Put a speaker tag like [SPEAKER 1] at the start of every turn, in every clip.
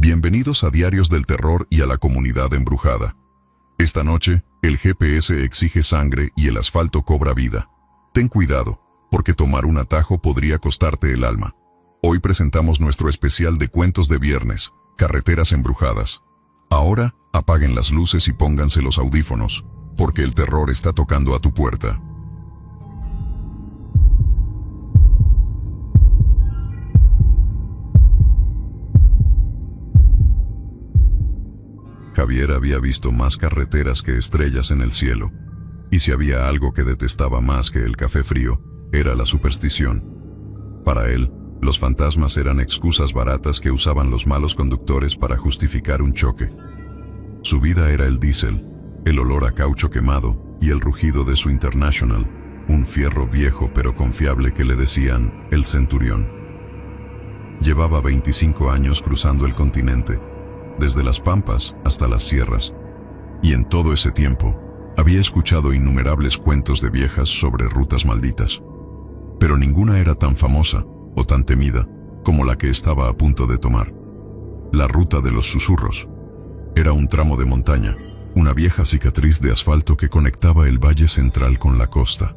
[SPEAKER 1] Bienvenidos a Diarios del Terror y a la comunidad embrujada. Esta noche, el GPS exige sangre y el asfalto cobra vida. Ten cuidado, porque tomar un atajo podría costarte el alma. Hoy presentamos nuestro especial de cuentos de viernes, Carreteras Embrujadas. Ahora, apaguen las luces y pónganse los audífonos, porque el terror está tocando a tu puerta. Javier había visto más carreteras que estrellas en el cielo, y si había algo que detestaba más que el café frío, era la superstición. Para él, los fantasmas eran excusas baratas que usaban los malos conductores para justificar un choque. Su vida era el diésel, el olor a caucho quemado y el rugido de su International, un fierro viejo pero confiable que le decían el Centurión. Llevaba 25 años cruzando el continente, desde las pampas hasta las sierras, y en todo ese tiempo había escuchado innumerables cuentos de viejas sobre rutas malditas, pero ninguna era tan famosa o tan temida como la que estaba a punto de tomar. La ruta de los susurros era un tramo de montaña, una vieja cicatriz de asfalto que conectaba el valle central con la costa.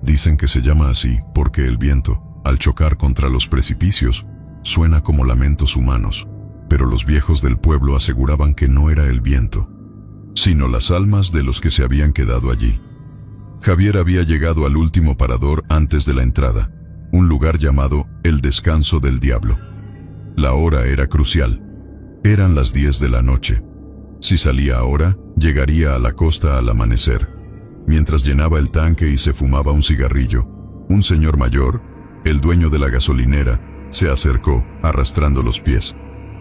[SPEAKER 1] Dicen que se llama así porque el viento, al chocar contra los precipicios, suena como lamentos humanos, pero los viejos del pueblo aseguraban que no era el viento, sino las almas de los que se habían quedado allí. Javier había llegado al último parador antes de la entrada, un lugar llamado El Descanso del Diablo. La hora era crucial. Eran las 10 de la noche. Si salía ahora, llegaría a la costa al amanecer. Mientras llenaba el tanque y se fumaba un cigarrillo, un señor mayor, el dueño de la gasolinera, se acercó, arrastrando los pies.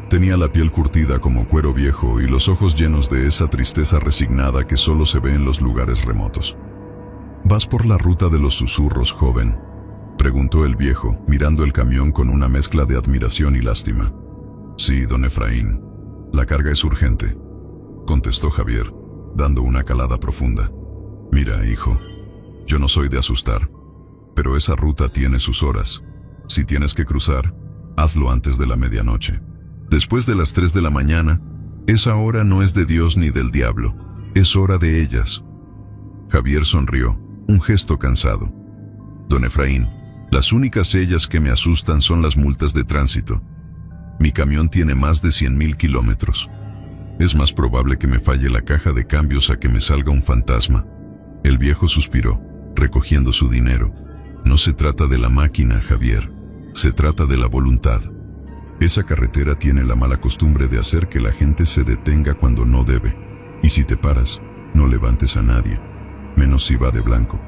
[SPEAKER 1] Tenía la piel curtida como cuero viejo y los ojos llenos de esa tristeza resignada que solo se ve en los lugares remotos. «¿Vas por la ruta de los susurros, joven?», preguntó el viejo, mirando el camión con una mezcla de admiración y lástima. «Sí, don Efraín. La carga es urgente», contestó Javier, dando una calada profunda. «Mira, hijo, yo no soy de asustar, pero esa ruta tiene sus horas. Si tienes que cruzar, hazlo antes de la medianoche. Después de las 3 de la mañana, esa hora no es de Dios ni del diablo, es hora de ellas». Javier sonrió, un gesto cansado. «Don Efraín, las únicas ellas que me asustan son las multas de tránsito. Mi camión tiene más de 100.000 kilómetros. Es más probable que me falle la caja de cambios a que me salga un fantasma». El viejo suspiró, recogiendo su dinero. «No se trata de la máquina, Javier, se trata de la voluntad. Esa carretera tiene la mala costumbre de hacer que la gente se detenga cuando no debe. Y si te paras, no levantes a nadie, menos si va de blanco».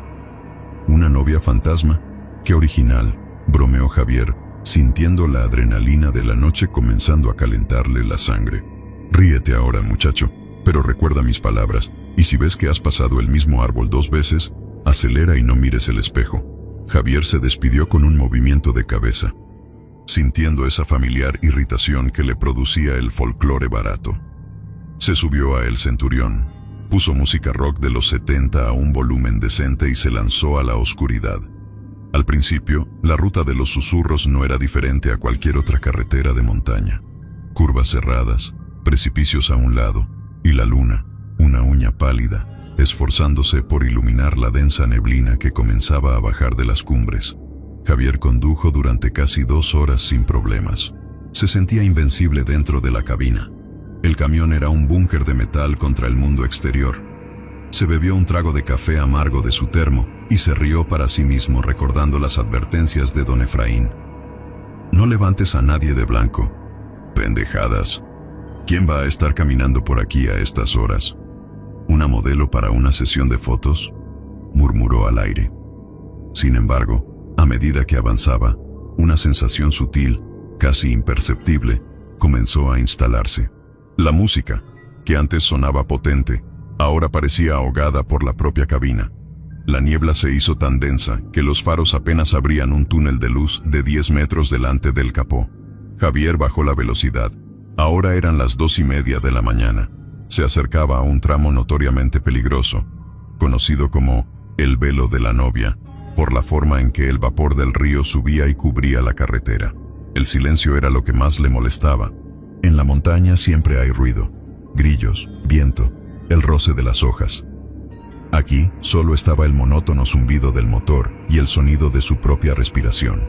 [SPEAKER 1] «¿Una novia fantasma? ¡Qué original!», bromeó Javier, sintiendo la adrenalina de la noche comenzando a calentarle la sangre. «Ríete ahora, muchacho, pero recuerda mis palabras, y si ves que has pasado el mismo árbol 2 veces, acelera y no mires el espejo». Javier se despidió con un movimiento de cabeza, sintiendo esa familiar irritación que le producía el folclore barato. Se subió a El Centurión, puso música rock de los 70 a un volumen decente y se lanzó a la oscuridad. Al principio, la ruta de los susurros no era diferente a cualquier otra carretera de montaña. Curvas cerradas, precipicios a un lado, y la luna, una uña pálida, esforzándose por iluminar la densa neblina que comenzaba a bajar de las cumbres. Javier condujo durante casi 2 horas sin problemas. Se sentía invencible dentro de la cabina. El camión era un búnker de metal contra el mundo exterior. Se bebió un trago de café amargo de su termo y se rió para sí mismo recordando las advertencias de don Efraín. «No levantes a nadie de blanco». «Pendejadas. ¿Quién va a estar caminando por aquí a estas horas? ¿Una modelo para una sesión de fotos?», murmuró al aire. Sin embargo, a medida que avanzaba, una sensación sutil, casi imperceptible, comenzó a instalarse. La música, que antes sonaba potente, ahora parecía ahogada por la propia cabina. La niebla se hizo tan densa que los faros apenas abrían un túnel de luz de 10 metros delante del capó. Javier bajó la velocidad. Ahora eran las 2:30 de la mañana. Se acercaba a un tramo notoriamente peligroso, conocido como el Velo de la Novia, por la forma en que el vapor del río subía y cubría la carretera. El silencio era lo que más le molestaba. En la montaña siempre hay ruido, grillos, viento, el roce de las hojas. Aquí solo estaba el monótono zumbido del motor y el sonido de su propia respiración.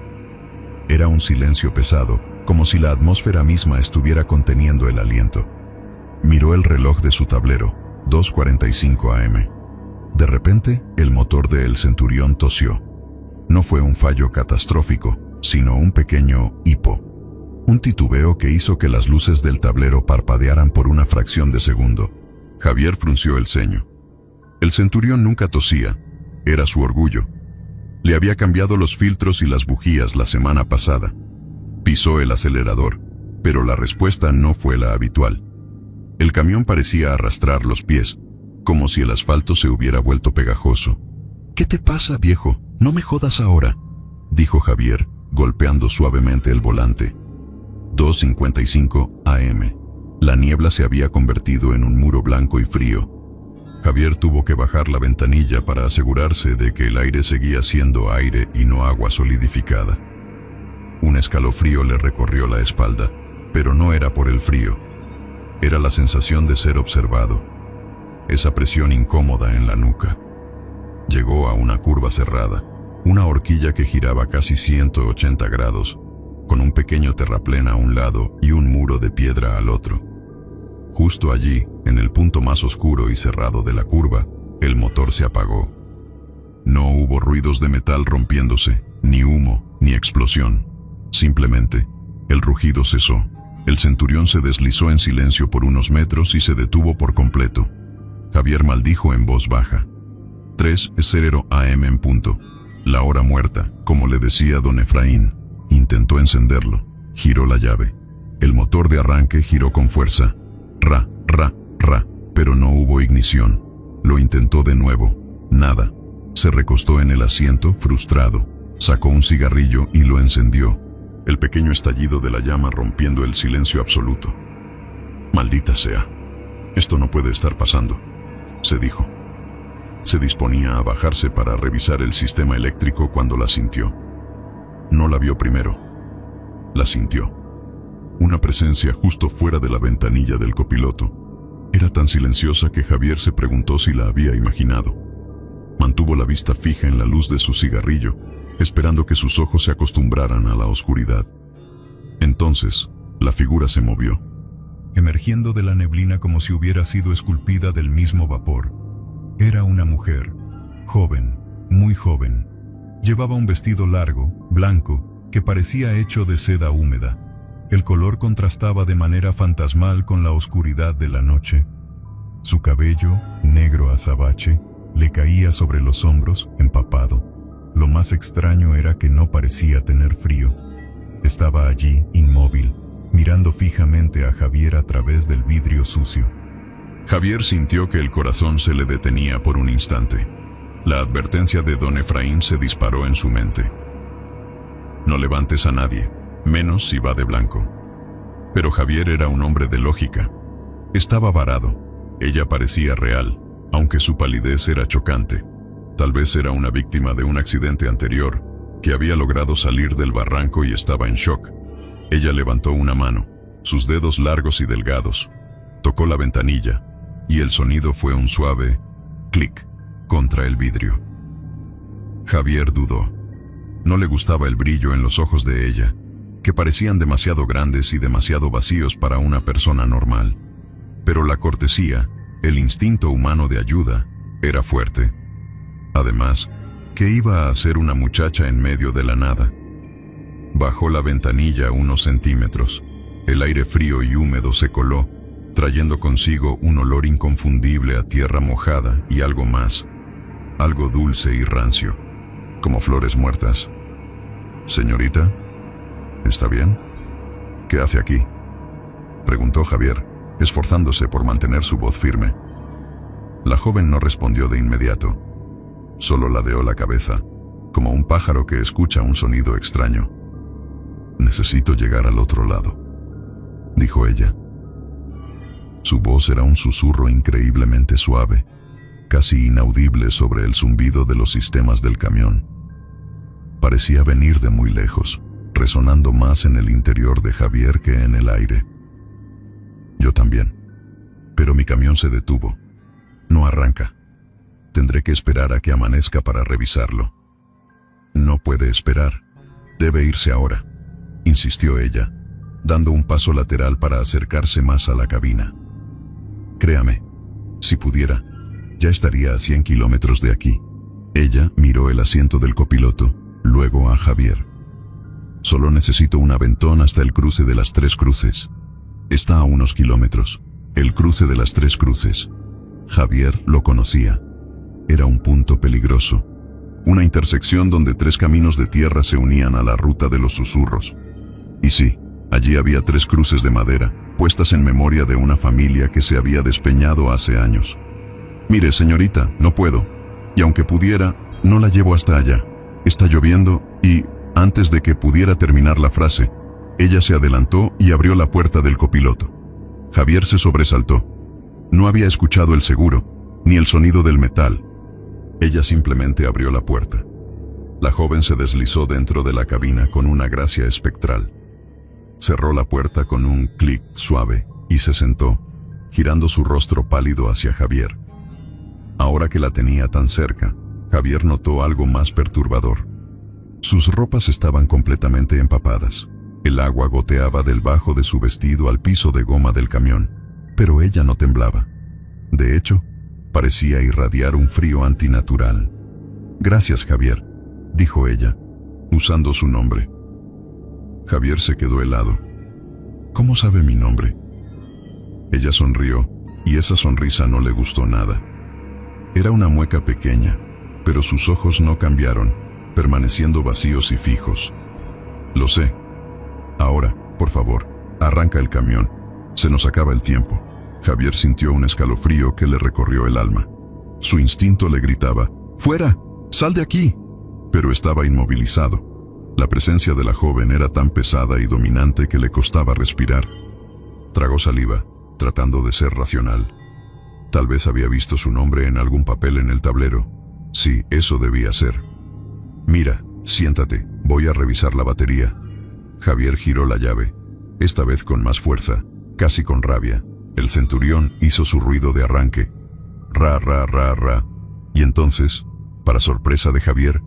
[SPEAKER 1] Era un silencio pesado, como si la atmósfera misma estuviera conteniendo el aliento. Miró el reloj de su tablero, 2:45 AM. De repente, el motor del Centurión tosió. No fue un fallo catastrófico, sino un pequeño hipo. Un titubeo que hizo que las luces del tablero parpadearan por una fracción de segundo. Javier frunció el ceño. El Centurión nunca tosía, era su orgullo. Le había cambiado los filtros y las bujías la semana pasada. Pisó el acelerador, pero la respuesta no fue la habitual. El camión parecía arrastrar los pies, como si el asfalto se hubiera vuelto pegajoso. «¿Qué te pasa, viejo? No me jodas ahora», dijo Javier, golpeando suavemente el volante. 2:55 AM. La niebla se había convertido en un muro blanco y frío. Javier tuvo que bajar la ventanilla para asegurarse de que el aire seguía siendo aire y no agua solidificada. Un escalofrío le recorrió la espalda, pero no era por el frío. Era la sensación de ser observado, esa presión incómoda en la nuca. Llegó a una curva cerrada, una horquilla que giraba casi 180 grados, con un pequeño terraplén a un lado y un muro de piedra al otro. Justo allí, en el punto más oscuro y cerrado de la curva, el motor se apagó. No hubo ruidos de metal rompiéndose, ni humo, ni explosión. Simplemente, el rugido cesó. El Centurión se deslizó en silencio por unos metros y se detuvo por completo. Javier maldijo en voz baja. 3:00 AM en punto. La hora muerta, como le decía don Efraín. Intentó encenderlo. Giró la llave. El motor de arranque giró con fuerza. Ra, ra, ra, pero no hubo ignición. Lo intentó de nuevo. Nada. Se recostó en el asiento, frustrado. Sacó un cigarrillo y lo encendió. El pequeño estallido de la llama rompiendo el silencio absoluto. «Maldita sea. Esto no puede estar pasando», se dijo. Se disponía a bajarse para revisar el sistema eléctrico cuando la sintió. No la vio primero. La sintió. Una presencia justo fuera de la ventanilla del copiloto. Era tan silenciosa que Javier se preguntó si la había imaginado. Mantuvo la vista fija en la luz de su cigarrillo, esperando que sus ojos se acostumbraran a la oscuridad. Entonces, la figura se movió, emergiendo de la neblina como si hubiera sido esculpida del mismo vapor. Era una mujer, joven, muy joven. Llevaba un vestido largo, blanco, que parecía hecho de seda húmeda. El color contrastaba de manera fantasmal con la oscuridad de la noche. Su cabello, negro azabache, le caía sobre los hombros, empapado. Lo más extraño era que no parecía tener frío. Estaba allí, inmóvil, mirando fijamente a Javier a través del vidrio sucio. Javier sintió que el corazón se le detenía por un instante. La advertencia de don Efraín se disparó en su mente. «No levantes a nadie, menos si va de blanco». Pero Javier era un hombre de lógica. Estaba varado. Ella parecía real, aunque su palidez era chocante. Tal vez era una víctima de un accidente anterior, que había logrado salir del barranco y estaba en shock. Ella levantó una mano, sus dedos largos y delgados. Tocó la ventanilla, y el sonido fue un suave clic contra el vidrio. Javier dudó. No le gustaba el brillo en los ojos de ella, que parecían demasiado grandes y demasiado vacíos para una persona normal. Pero la cortesía, el instinto humano de ayuda, era fuerte. Además, ¿qué iba a hacer una muchacha en medio de la nada? Bajó la ventanilla unos centímetros. El aire frío y húmedo se coló, trayendo consigo un olor inconfundible a tierra mojada y algo más, algo dulce y rancio, como flores muertas. «Señorita, ¿está bien? ¿Qué hace aquí?», preguntó Javier, esforzándose por mantener su voz firme. La joven no respondió de inmediato. Solo ladeó la cabeza, como un pájaro que escucha un sonido extraño. «Necesito llegar al otro lado», dijo ella. Su voz era un susurro increíblemente suave, casi inaudible sobre el zumbido de los sistemas del camión. Parecía venir de muy lejos, resonando más en el interior de Javier que en el aire. Mi camión se detuvo. No arranca. Tendré que esperar a que amanezca para revisarlo. No puede esperar. Debe irse ahora, insistió ella, dando un paso lateral para acercarse más a la cabina. Créame, si pudiera, ya estaría a 100 kilómetros de aquí. Ella miró el asiento del copiloto, luego a Javier. Solo necesito un aventón hasta el cruce de las Tres Cruces. Está a unos kilómetros. El cruce de las Tres Cruces. Javier lo conocía. Era un punto peligroso. Una intersección donde 3 caminos de tierra se unían a la ruta de los susurros. Y sí, allí había 3 cruces de madera, puestas en memoria de una familia que se había despeñado hace años. Mire, señorita, no puedo. Y aunque pudiera, no la llevo hasta allá. Está lloviendo y, antes de que pudiera terminar la frase, ella se adelantó y abrió la puerta del copiloto. Javier se sobresaltó. No había escuchado el seguro, ni el sonido del metal. Ella simplemente abrió la puerta. La joven se deslizó dentro de la cabina con una gracia espectral. Cerró la puerta con un clic suave y se sentó, girando su rostro pálido hacia Javier. Ahora que la tenía tan cerca, Javier notó algo más perturbador. Sus ropas estaban completamente empapadas. El agua goteaba del bajo de su vestido al piso de goma del camión, pero ella no temblaba. De hecho, parecía irradiar un frío antinatural. «Gracias, Javier», dijo ella, usando su nombre. Javier se quedó helado. «¿Cómo sabe mi nombre?». Ella sonrió, y esa sonrisa no le gustó nada. Era una mueca pequeña, pero sus ojos no cambiaron, permaneciendo vacíos y fijos. «Lo sé. Ahora, por favor, arranca el camión. Se nos acaba el tiempo». Javier sintió un escalofrío que le recorrió el alma. Su instinto le gritaba, «¡Fuera! ¡Sal de aquí!». Pero estaba inmovilizado. La presencia de la joven era tan pesada y dominante que le costaba respirar. Tragó saliva, tratando de ser racional. Tal vez había visto su nombre en algún papel en el tablero. Sí, eso debía ser. «Mira, siéntate, voy a revisar la batería». Javier giró la llave, esta vez con más fuerza, casi con rabia. El centurión hizo su ruido de arranque. Ra, ra, ra, ra. Y entonces, para sorpresa de Javier,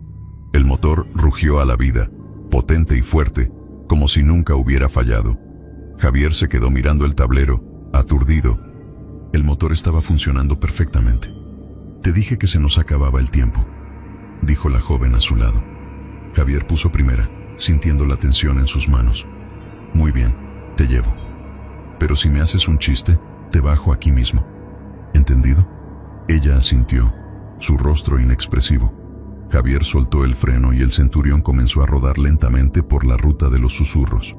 [SPEAKER 1] el motor rugió a la vida, potente y fuerte, como si nunca hubiera fallado. Javier se quedó mirando el tablero, aturdido. El motor estaba funcionando perfectamente. «Te dije que se nos acababa el tiempo», dijo la joven a su lado. Javier puso primera, sintiendo la tensión en sus manos. «Muy bien, te llevo. Pero si me haces un chiste, te bajo aquí mismo. ¿Entendido?». Ella asintió, su rostro inexpresivo. Javier soltó el freno y el centurión comenzó a rodar lentamente por la ruta de los susurros.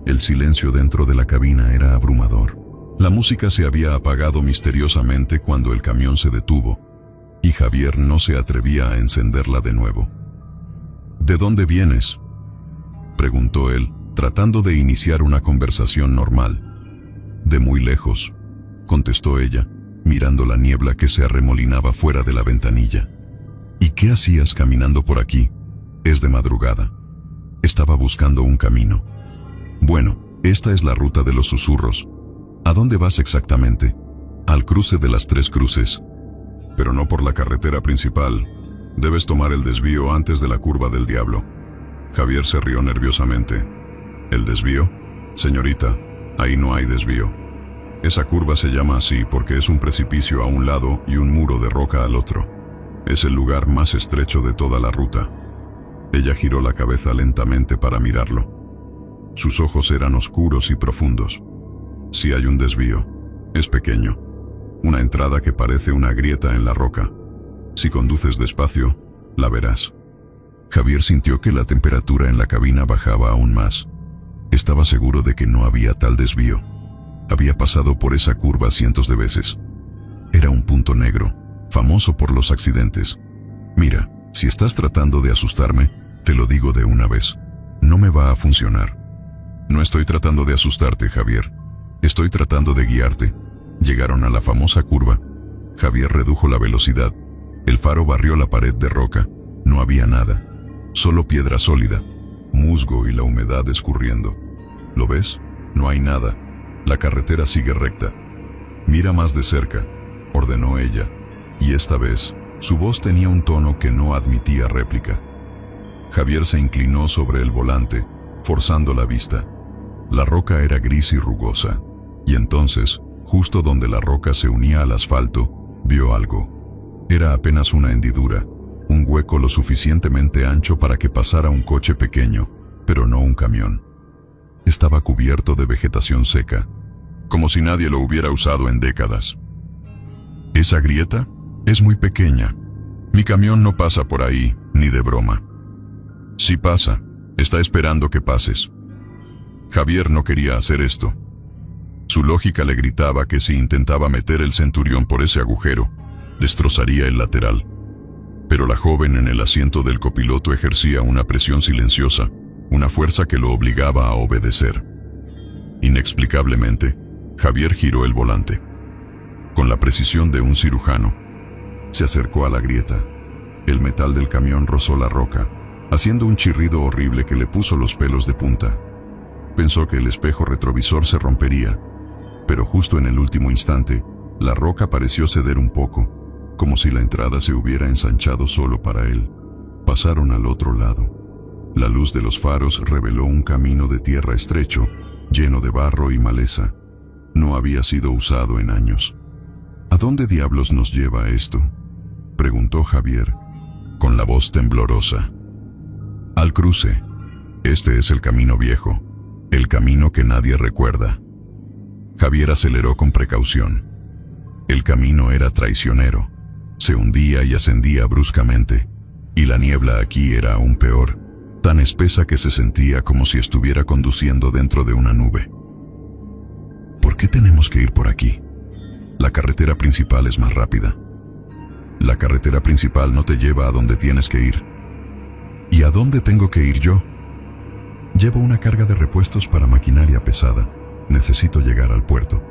[SPEAKER 1] El silencio dentro de la cabina era abrumador. La música se había apagado misteriosamente cuando el camión se detuvo, y Javier no se atrevía a encenderla de nuevo. «¿De dónde vienes?», preguntó él, tratando de iniciar una conversación normal. «De muy lejos», contestó ella, mirando la niebla que se arremolinaba fuera de la ventanilla. «¿Y qué hacías caminando por aquí?». «Es de madrugada. Estaba buscando un camino». «Bueno, esta es la ruta de los susurros. ¿A dónde vas exactamente?». «Al cruce de las Tres Cruces». «Pero no por la carretera principal. Debes tomar el desvío antes de la curva del diablo». Javier se rió nerviosamente. «¿El desvío? Señorita, ahí no hay desvío. Esa curva se llama así porque es un precipicio a un lado y un muro de roca al otro. Es el lugar más estrecho de toda la ruta». Ella giró la cabeza lentamente para mirarlo. Sus ojos eran oscuros y profundos. «Sí hay un desvío. Es pequeño. Una entrada que parece una grieta en la roca. Si conduces despacio, la verás». Javier sintió que la temperatura en la cabina bajaba aún más. Estaba seguro de que no había tal desvío. Había pasado por esa curva cientos de veces. Era un punto negro, famoso por los accidentes. «Mira, si estás tratando de asustarme, te lo digo de una vez. No me va a funcionar». «No estoy tratando de asustarte, Javier. Estoy tratando de guiarte». Llegaron a la famosa curva. Javier redujo la velocidad. El faro barrió la pared de roca. No había nada. Solo piedra sólida, musgo y la humedad escurriendo. «¿Lo ves? No hay nada. La carretera sigue recta». Mira más de cerca, ordenó ella, y esta vez, su voz tenía un tono que no admitía réplica. Javier se inclinó sobre el volante, forzando la vista. La roca era gris y rugosa, y entonces, justo donde la roca se unía al asfalto, vio algo. Era apenas una hendidura, un hueco lo suficientemente ancho para que pasara un coche pequeño, pero no un camión. Estaba cubierto de vegetación seca, como si nadie lo hubiera usado en décadas. ¿Esa grieta? Es muy pequeña. Mi camión no pasa por ahí, ni de broma. Sí pasa, está esperando que pases. Javier no quería hacer esto. Su lógica le gritaba que si intentaba meter el Centurión por ese agujero, destrozaría el lateral. Pero la joven en el asiento del copiloto ejercía una presión silenciosa, una fuerza que lo obligaba a obedecer. Inexplicablemente, Javier giró el volante. Con la precisión de un cirujano, se acercó a la grieta. El metal del camión rozó la roca, haciendo un chirrido horrible que le puso los pelos de punta. Pensó que el espejo retrovisor se rompería, pero justo en el último instante, la roca pareció ceder un poco, como si la entrada se hubiera ensanchado solo para él. Pasaron al otro lado. La luz de los faros reveló un camino de tierra estrecho, lleno de barro y maleza. No había sido usado en años. ¿A dónde diablos nos lleva esto?, preguntó Javier, con la voz temblorosa. Al cruce. Este es el camino viejo, el camino que nadie recuerda. Javier aceleró con precaución. El camino era traicionero. Se hundía y ascendía bruscamente, y la niebla aquí era aún peor, tan espesa que se sentía como si estuviera conduciendo dentro de una nube. ¿Por qué tenemos que ir por aquí? La carretera principal es más rápida. La carretera principal no te lleva a donde tienes que ir. ¿Y a dónde tengo que ir yo? Llevo una carga de repuestos para maquinaria pesada. Necesito llegar al puerto.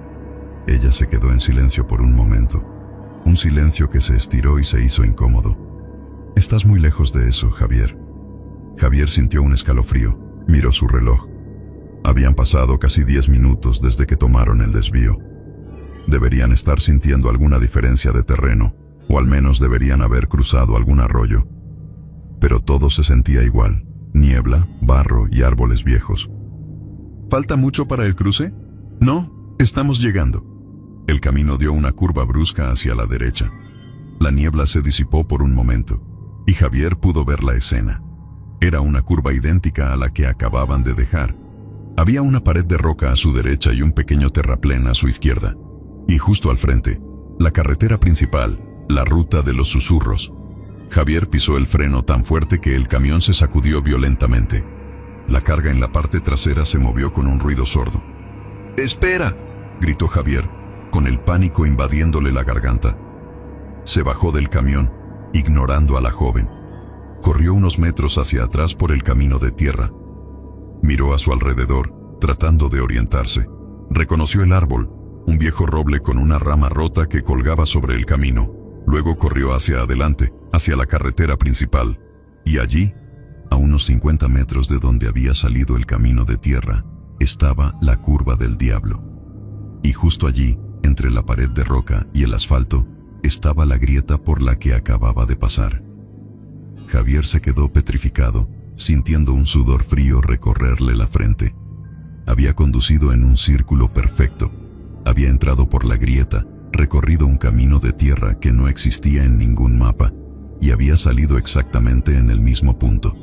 [SPEAKER 1] Ella se quedó en silencio por un momento. Un silencio que se estiró y se hizo incómodo. Estás muy lejos de eso, Javier. Javier sintió un escalofrío. Miró su reloj. Habían pasado casi 10 minutos desde que tomaron el desvío. Deberían estar sintiendo alguna diferencia de terreno, o al menos deberían haber cruzado algún arroyo. Pero todo se sentía igual: niebla, barro y árboles viejos. ¿Falta mucho para el cruce? No, estamos llegando. El camino dio una curva brusca hacia la derecha. La niebla se disipó por un momento, y Javier pudo ver la escena. Era una curva idéntica a la que acababan de dejar. Había una pared de roca a su derecha y un pequeño terraplén a su izquierda. Y justo al frente, la carretera principal, la ruta de los susurros. Javier pisó el freno tan fuerte que el camión se sacudió violentamente. La carga en la parte trasera se movió con un ruido sordo. ¡Espera!, gritó Javier, con el pánico invadiéndole la garganta. Se bajó del camión, ignorando a la joven. Corrió unos metros hacia atrás por el camino de tierra. Miró a su alrededor, tratando de orientarse. Reconoció el árbol, un viejo roble con una rama rota que colgaba sobre el camino. Luego corrió hacia adelante, hacia la carretera principal, y allí, a unos 50 metros de donde había salido el camino de tierra, estaba la curva del diablo. Y justo allí, entre la pared de roca y el asfalto, estaba la grieta por la que acababa de pasar. Javier se quedó petrificado, sintiendo un sudor frío recorrerle la frente. Había conducido en un círculo perfecto. Había entrado por la grieta, recorrido un camino de tierra que no existía en ningún mapa, y había salido exactamente en el mismo punto.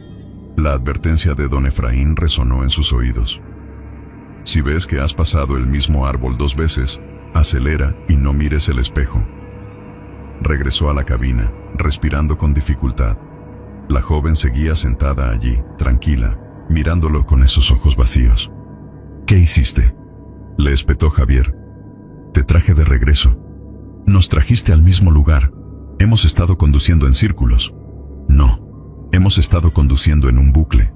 [SPEAKER 1] La advertencia de don Efraín resonó en sus oídos. Si ves que has pasado el mismo árbol 2 veces, acelera y no mires el espejo. Regresó a la cabina, respirando con dificultad. La joven seguía sentada allí, tranquila, mirándolo con esos ojos vacíos. ¿Qué hiciste?, le espetó Javier. Te traje de regreso. Nos trajiste al mismo lugar. Hemos estado conduciendo en círculos. No, hemos estado conduciendo en un bucle.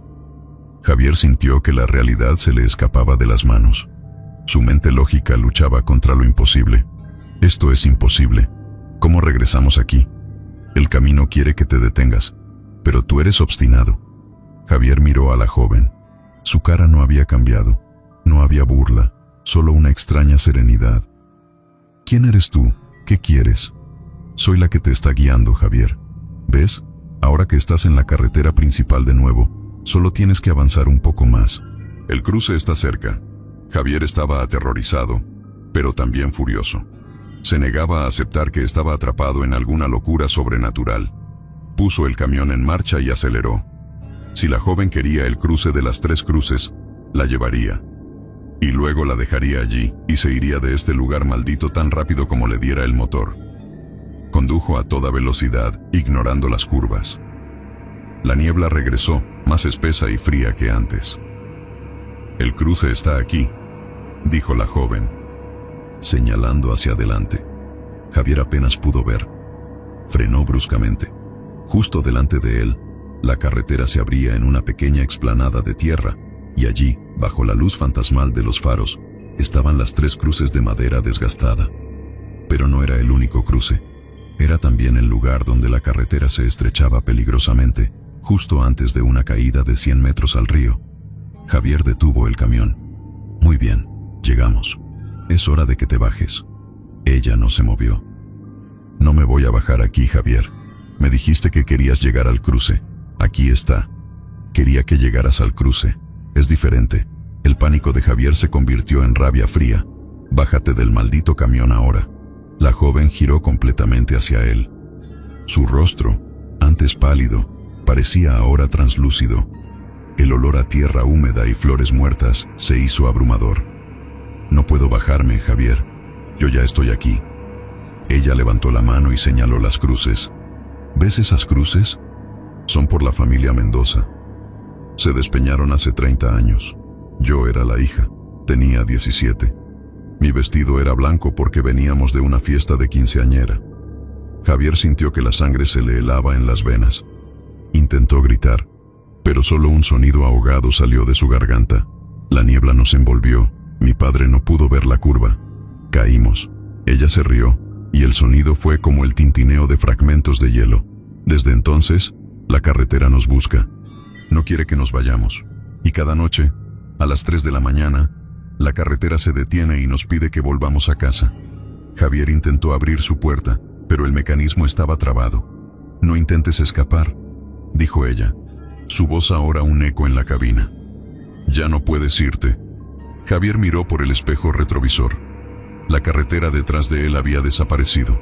[SPEAKER 1] Javier sintió que la realidad se le escapaba de las manos. Su mente lógica luchaba contra lo imposible. Esto es imposible. ¿Cómo regresamos aquí? El camino quiere que te detengas, pero tú eres obstinado. Javier miró a la joven. Su cara no había cambiado. No había burla, solo una extraña serenidad. ¿Quién eres tú? ¿Qué quieres? Soy la que te está guiando, Javier. ¿Ves? Ahora que estás en la carretera principal de nuevo, solo tienes que avanzar un poco más. El cruce está cerca. Javier estaba aterrorizado, pero también furioso. Se negaba a aceptar que estaba atrapado en alguna locura sobrenatural. Puso el camión en marcha y aceleró. Si la joven quería el cruce de las 3 cruces, la llevaría. Y luego la dejaría allí y se iría de este lugar maldito tan rápido como le diera el motor. Condujo a toda velocidad, ignorando las curvas. La niebla regresó, más espesa y fría que antes. «El cruce está aquí», dijo la joven, señalando hacia adelante. Javier apenas pudo ver. Frenó bruscamente. Justo delante de él, la carretera se abría en una pequeña explanada de tierra, y allí, bajo la luz fantasmal de los faros, estaban las 3 cruces de madera desgastada. Pero no era el único cruce. Era también el lugar donde la carretera se estrechaba peligrosamente, justo antes de una caída de 100 metros al río. Javier detuvo el camión. «Muy bien, llegamos. Es hora de que te bajes». Ella no se movió. «No me voy a bajar aquí, Javier. Me dijiste que querías llegar al cruce. Aquí está. Quería que llegaras al cruce. Es diferente». El pánico de Javier se convirtió en rabia fría. «Bájate del maldito camión ahora». La joven giró completamente hacia él. Su rostro, antes pálido, parecía ahora translúcido. El olor a tierra húmeda y flores muertas se hizo abrumador. «No puedo bajarme, Javier. Yo ya estoy aquí». Ella levantó la mano y señaló las cruces. «¿Ves esas cruces? Son por la familia Mendoza. Se despeñaron hace 30 años. Yo era la hija. Tenía 17. Mi vestido era blanco porque veníamos de una fiesta de quinceañera». Javier sintió que la sangre se le helaba en las venas. Intentó gritar, pero solo un sonido ahogado salió de su garganta. La niebla nos envolvió. Mi padre no pudo ver la curva. Caímos. Ella se rió, y el sonido fue como el tintineo de fragmentos de hielo. Desde entonces, la carretera nos busca. No quiere que nos vayamos. Y cada noche, a las 3 de la mañana, la carretera se detiene y nos pide que volvamos a casa. Javier intentó abrir su puerta, pero el mecanismo estaba trabado. «No intentes escapar», dijo ella, su voz ahora un eco en la cabina. «Ya no puedes irte». Javier miró por el espejo retrovisor. La carretera detrás de él había desaparecido.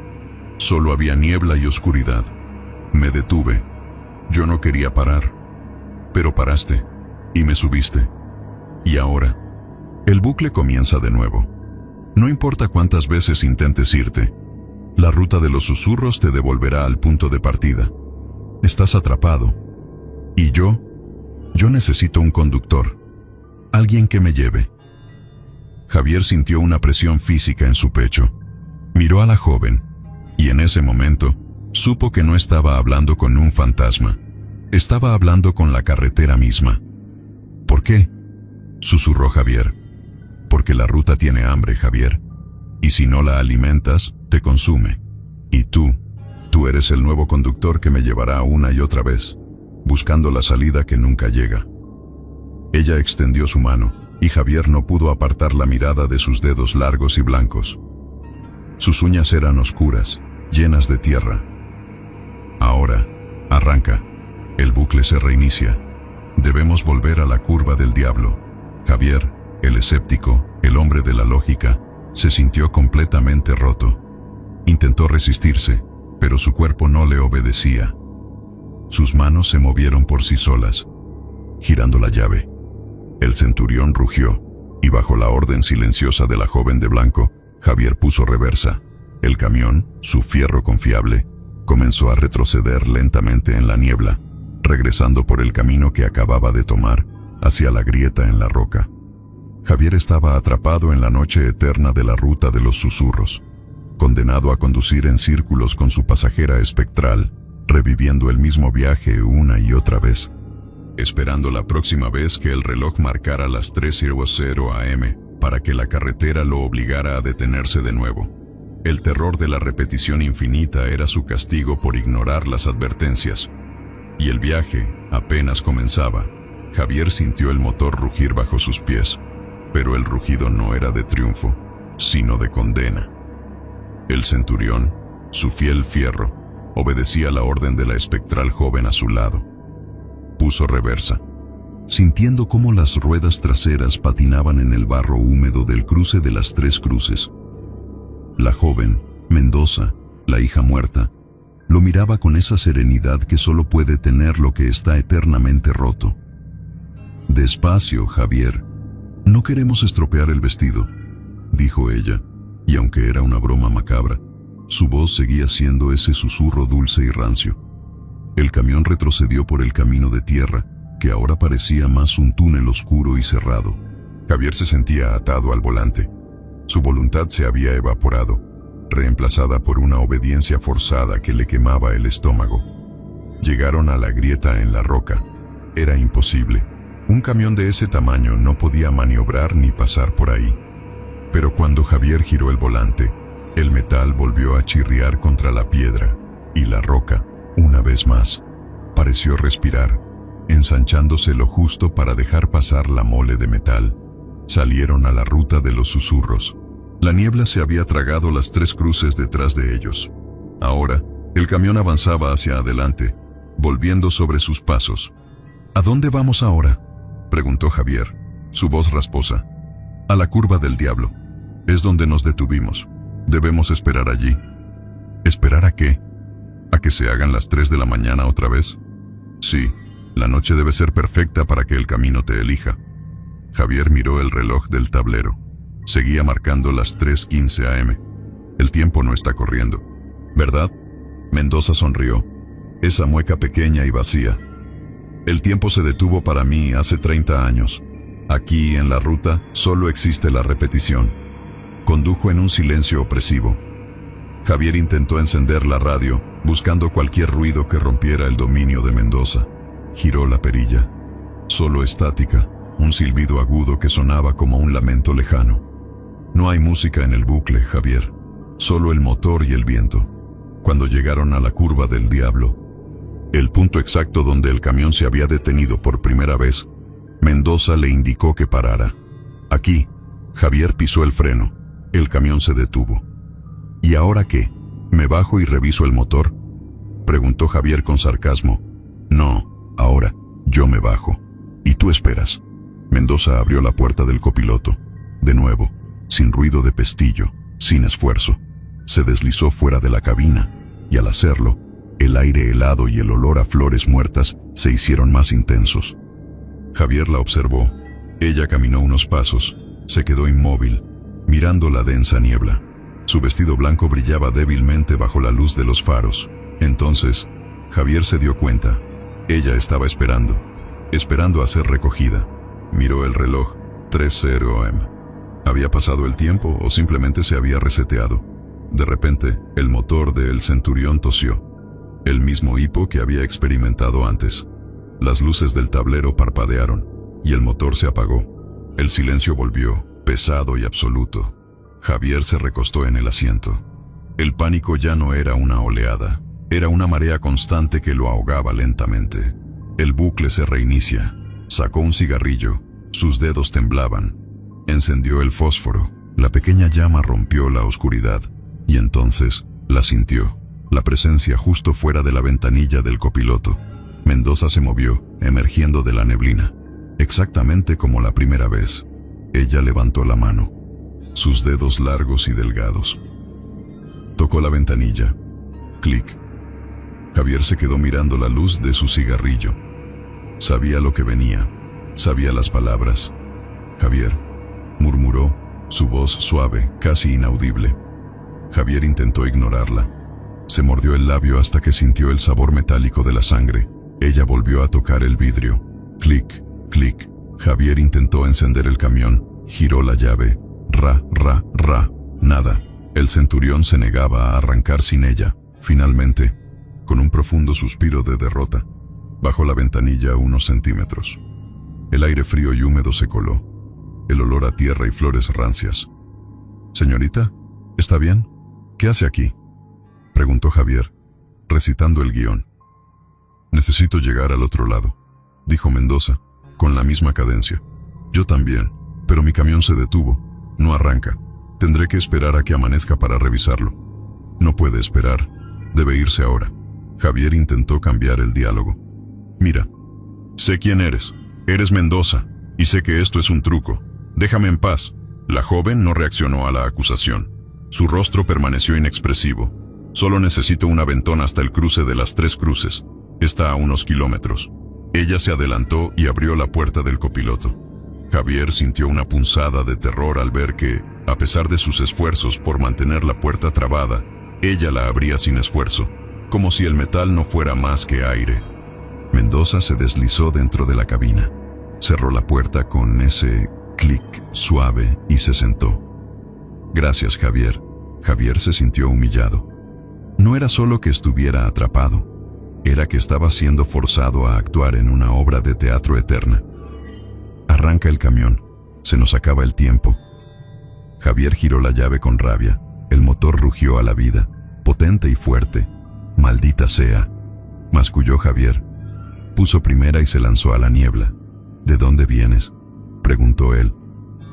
[SPEAKER 1] Solo había niebla y oscuridad. Me detuve. Yo no quería parar. Pero paraste, y me subiste. Y ahora, el bucle comienza de nuevo. No importa cuántas veces intentes irte, la ruta de los susurros te devolverá al punto de partida. Estás atrapado. Y yo necesito un conductor. Alguien que me lleve. Javier sintió una presión física en su pecho. Miró a la joven, y en ese momento, supo que no estaba hablando con un fantasma. Estaba hablando con la carretera misma. «¿Por qué?», susurró Javier. «Porque la ruta tiene hambre, Javier. Y si no la alimentas, te consume. Y tú eres el nuevo conductor que me llevará una y otra vez, buscando la salida que nunca llega». Ella extendió su mano, y Javier no pudo apartar la mirada de sus dedos largos y blancos. Sus uñas eran oscuras, llenas de tierra. «Ahora, arranca. El bucle se reinicia. Debemos volver a la curva del diablo». Javier, el escéptico, el hombre de la lógica, se sintió completamente roto. Intentó resistirse, pero su cuerpo no le obedecía. Sus manos se movieron por sí solas, girando la llave. El centurión rugió, y bajo la orden silenciosa de la joven de blanco, Javier puso reversa. El camión, su fierro confiable, comenzó a retroceder lentamente en la niebla, regresando por el camino que acababa de tomar, hacia la grieta en la roca. Javier estaba atrapado en la noche eterna de la ruta de los susurros, condenado a conducir en círculos con su pasajera espectral, reviviendo el mismo viaje una y otra vez, esperando la próxima vez que el reloj marcara las 3:00 am, para que la carretera lo obligara a detenerse de nuevo. El terror de la repetición infinita era su castigo por ignorar las advertencias. Y el viaje apenas comenzaba. Javier sintió el motor rugir bajo sus pies, pero el rugido no era de triunfo, sino de condena. El centurión, su fiel fierro, obedecía la orden de la espectral joven a su lado. Puso reversa, sintiendo cómo las ruedas traseras patinaban en el barro húmedo del cruce de las Tres Cruces. La joven, Mendoza, la hija muerta, lo miraba con esa serenidad que solo puede tener lo que está eternamente roto. «Despacio, Javier. No queremos estropear el vestido», dijo ella, y aunque era una broma macabra, su voz seguía siendo ese susurro dulce y rancio. El camión retrocedió por el camino de tierra, que ahora parecía más un túnel oscuro y cerrado. Javier se sentía atado al volante. Su voluntad se había evaporado, reemplazada por una obediencia forzada que le quemaba el estómago. Llegaron a la grieta en la roca. Era imposible. Un camión de ese tamaño no podía maniobrar ni pasar por ahí. Pero cuando Javier giró el volante, el metal volvió a chirriar contra la piedra, y la roca, una vez más, pareció respirar, ensanchándose lo justo para dejar pasar la mole de metal. Salieron a la ruta de los susurros. La niebla se había tragado las Tres Cruces detrás de ellos. Ahora, el camión avanzaba hacia adelante, volviendo sobre sus pasos. «¿A dónde vamos ahora?», preguntó Javier, su voz rasposa. «A la curva del diablo. Es donde nos detuvimos. Debemos esperar allí». «¿Esperar a qué? ¿A que se hagan las 3 de la mañana otra vez?» «Sí, la noche debe ser perfecta para que el camino te elija». Javier miró el reloj del tablero. Seguía marcando las 3:15 am. El tiempo no está corriendo, ¿verdad? Mendoza sonrió, esa mueca pequeña y vacía. El tiempo se detuvo para mí hace 30 años. Aquí, en la ruta, solo existe la repetición. Condujo en un silencio opresivo. Javier intentó encender la radio, buscando cualquier ruido que rompiera el dominio de Mendoza. Giró la perilla. Solo estática, un silbido agudo que sonaba como un lamento lejano. No hay música en el bucle, Javier. Solo el motor y el viento. Cuando llegaron a la curva del diablo, el punto exacto donde el camión se había detenido por primera vez, Mendoza le indicó que parara. Aquí, Javier pisó el freno. El camión se detuvo. ¿Y ahora qué? ¿Me bajo y reviso el motor?, preguntó Javier con sarcasmo. No, ahora, yo me bajo. ¿Y tú esperas? Mendoza abrió la puerta del copiloto. De nuevo, sin ruido de pestillo, sin esfuerzo, se deslizó fuera de la cabina, y al hacerlo, el aire helado y el olor a flores muertas se hicieron más intensos. Javier la observó. Ella caminó unos pasos, se quedó inmóvil, mirando la densa niebla. Su vestido blanco brillaba débilmente bajo la luz de los faros. Entonces, Javier se dio cuenta. Ella estaba esperando a ser recogida. Miró el reloj, 3:00 am. ¿Había pasado el tiempo o simplemente se había reseteado? De repente, el motor del Centurión tosió. El mismo hipo que había experimentado antes. Las luces del tablero parpadearon, y el motor se apagó. El silencio volvió, pesado y absoluto. Javier se recostó en el asiento. El pánico ya no era una oleada, era una marea constante que lo ahogaba lentamente. El bucle se reinicia. Sacó un cigarrillo, sus dedos temblaban. Encendió el fósforo, la pequeña llama rompió la oscuridad, y entonces la sintió, la presencia justo fuera de la ventanilla del copiloto. Mendoza se movió, emergiendo de la neblina, exactamente como la primera vez. Ella levantó la mano, sus dedos largos y delgados. Tocó la ventanilla. Clic. Javier se quedó mirando la luz de su cigarrillo. Sabía lo que venía, sabía las palabras. Javier, murmuró, su voz suave, casi inaudible. Javier intentó ignorarla. Se mordió el labio hasta que sintió el sabor metálico de la sangre. Ella volvió a tocar el vidrio. Clic, clic. Javier intentó encender el camión, giró la llave. Ra, ra, ra. Nada. El centurión se negaba a arrancar sin ella. Finalmente, con un profundo suspiro de derrota, bajó la ventanilla unos centímetros. El aire frío y húmedo se coló. El olor a tierra y flores rancias. «Señorita, ¿está bien? ¿Qué hace aquí?», preguntó Javier, recitando el guión. «Necesito llegar al otro lado», dijo Mendoza, con la misma cadencia. «Yo también, pero mi camión se detuvo. No arranca. Tendré que esperar a que amanezca para revisarlo». No puede esperar. Debe irse ahora. Javier intentó cambiar el diálogo. Mira, sé quién eres. Eres Mendoza, y sé que esto es un truco. Déjame en paz. La joven no reaccionó a la acusación. Su rostro permaneció inexpresivo. Solo necesito un aventón hasta el cruce de las 3 cruces. Está a unos kilómetros. Ella se adelantó y abrió la puerta del copiloto. Javier sintió una punzada de terror al ver que, a pesar de sus esfuerzos por mantener la puerta trabada, ella la abría sin esfuerzo, como si el metal no fuera más que aire. Mendoza se deslizó dentro de la cabina. Cerró la puerta con ese clic suave y se sentó. Gracias, Javier. Javier se sintió humillado. No era solo que estuviera atrapado, era que estaba siendo forzado a actuar en una obra de teatro eterna. Arranca el camión. Se nos acaba el tiempo. Javier giró la llave con rabia. El motor rugió a la vida, potente y fuerte. Maldita sea, masculló Javier. Puso primera y se lanzó a la niebla. ¿De dónde vienes?, preguntó él,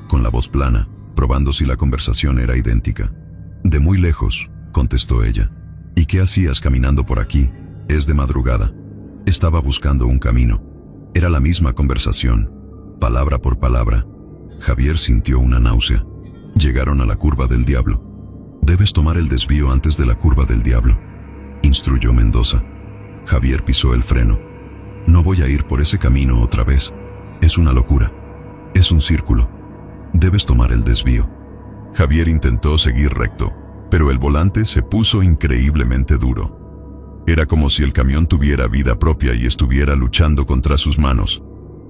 [SPEAKER 1] con la voz plana, probando si la conversación era idéntica. De muy lejos, contestó ella. ¿Y qué hacías caminando por aquí? Es de madrugada. Estaba buscando un camino. Era la misma conversación, palabra por palabra. Javier sintió una náusea. Llegaron a la curva del diablo. Debes tomar el desvío antes de la curva del diablo, instruyó Mendoza. Javier pisó el freno. No voy a ir por ese camino otra vez. Es una locura. Es un círculo. Debes tomar el desvío. Javier intentó seguir recto, pero el volante se puso increíblemente duro. Era como si el camión tuviera vida propia y estuviera luchando contra sus manos.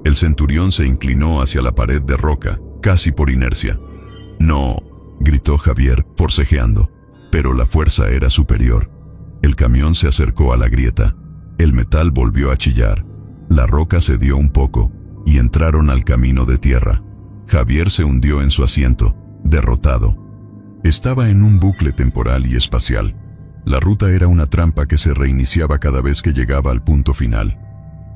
[SPEAKER 1] El centurión se inclinó hacia la pared de roca, casi por inercia. No, gritó Javier, forcejeando, pero la fuerza era superior. El camión se acercó a la grieta. El metal volvió a chillar. La roca cedió un poco y entraron al camino de tierra. Javier se hundió en su asiento, derrotado. Estaba en un bucle temporal y espacial. La ruta era una trampa que se reiniciaba cada vez que llegaba al punto final.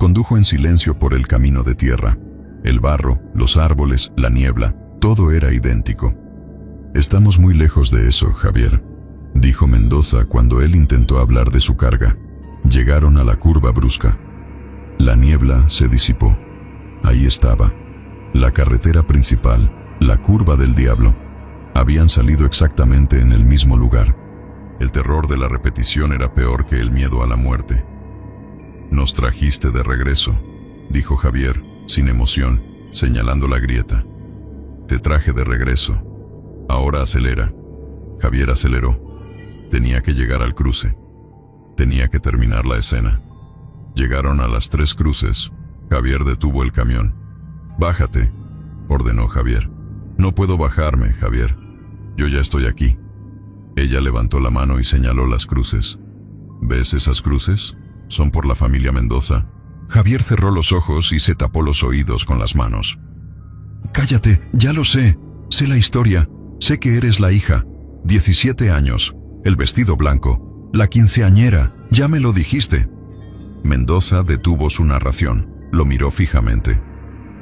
[SPEAKER 1] Condujo en silencio por el camino de tierra. El barro, los árboles, la niebla, todo era idéntico. Estamos muy lejos de eso, Javier, dijo Mendoza cuando él intentó hablar de su carga. Llegaron a la curva brusca. La niebla se disipó. Ahí estaba, la carretera principal, la curva del diablo. Habían salido exactamente en el mismo lugar. El terror de la repetición era peor que el miedo a la muerte. Nos trajiste de regreso, dijo Javier, sin emoción, señalando la grieta. Te traje de regreso. Ahora acelera. Javier aceleró. Tenía que llegar al cruce. Tenía que terminar la escena. Llegaron a las 3 cruces. Javier detuvo el camión. Bájate, ordenó Javier. No puedo bajarme, Javier. Yo ya estoy aquí. Ella levantó la mano y señaló las cruces. ¿Ves esas cruces? Son por la familia Mendoza. Javier cerró los ojos y se tapó los oídos con las manos. Cállate, ya lo sé. Sé la historia. Sé que eres la hija. 17 años. El vestido blanco. La quinceañera. Ya me lo dijiste. Mendoza detuvo su narración. Lo miró fijamente.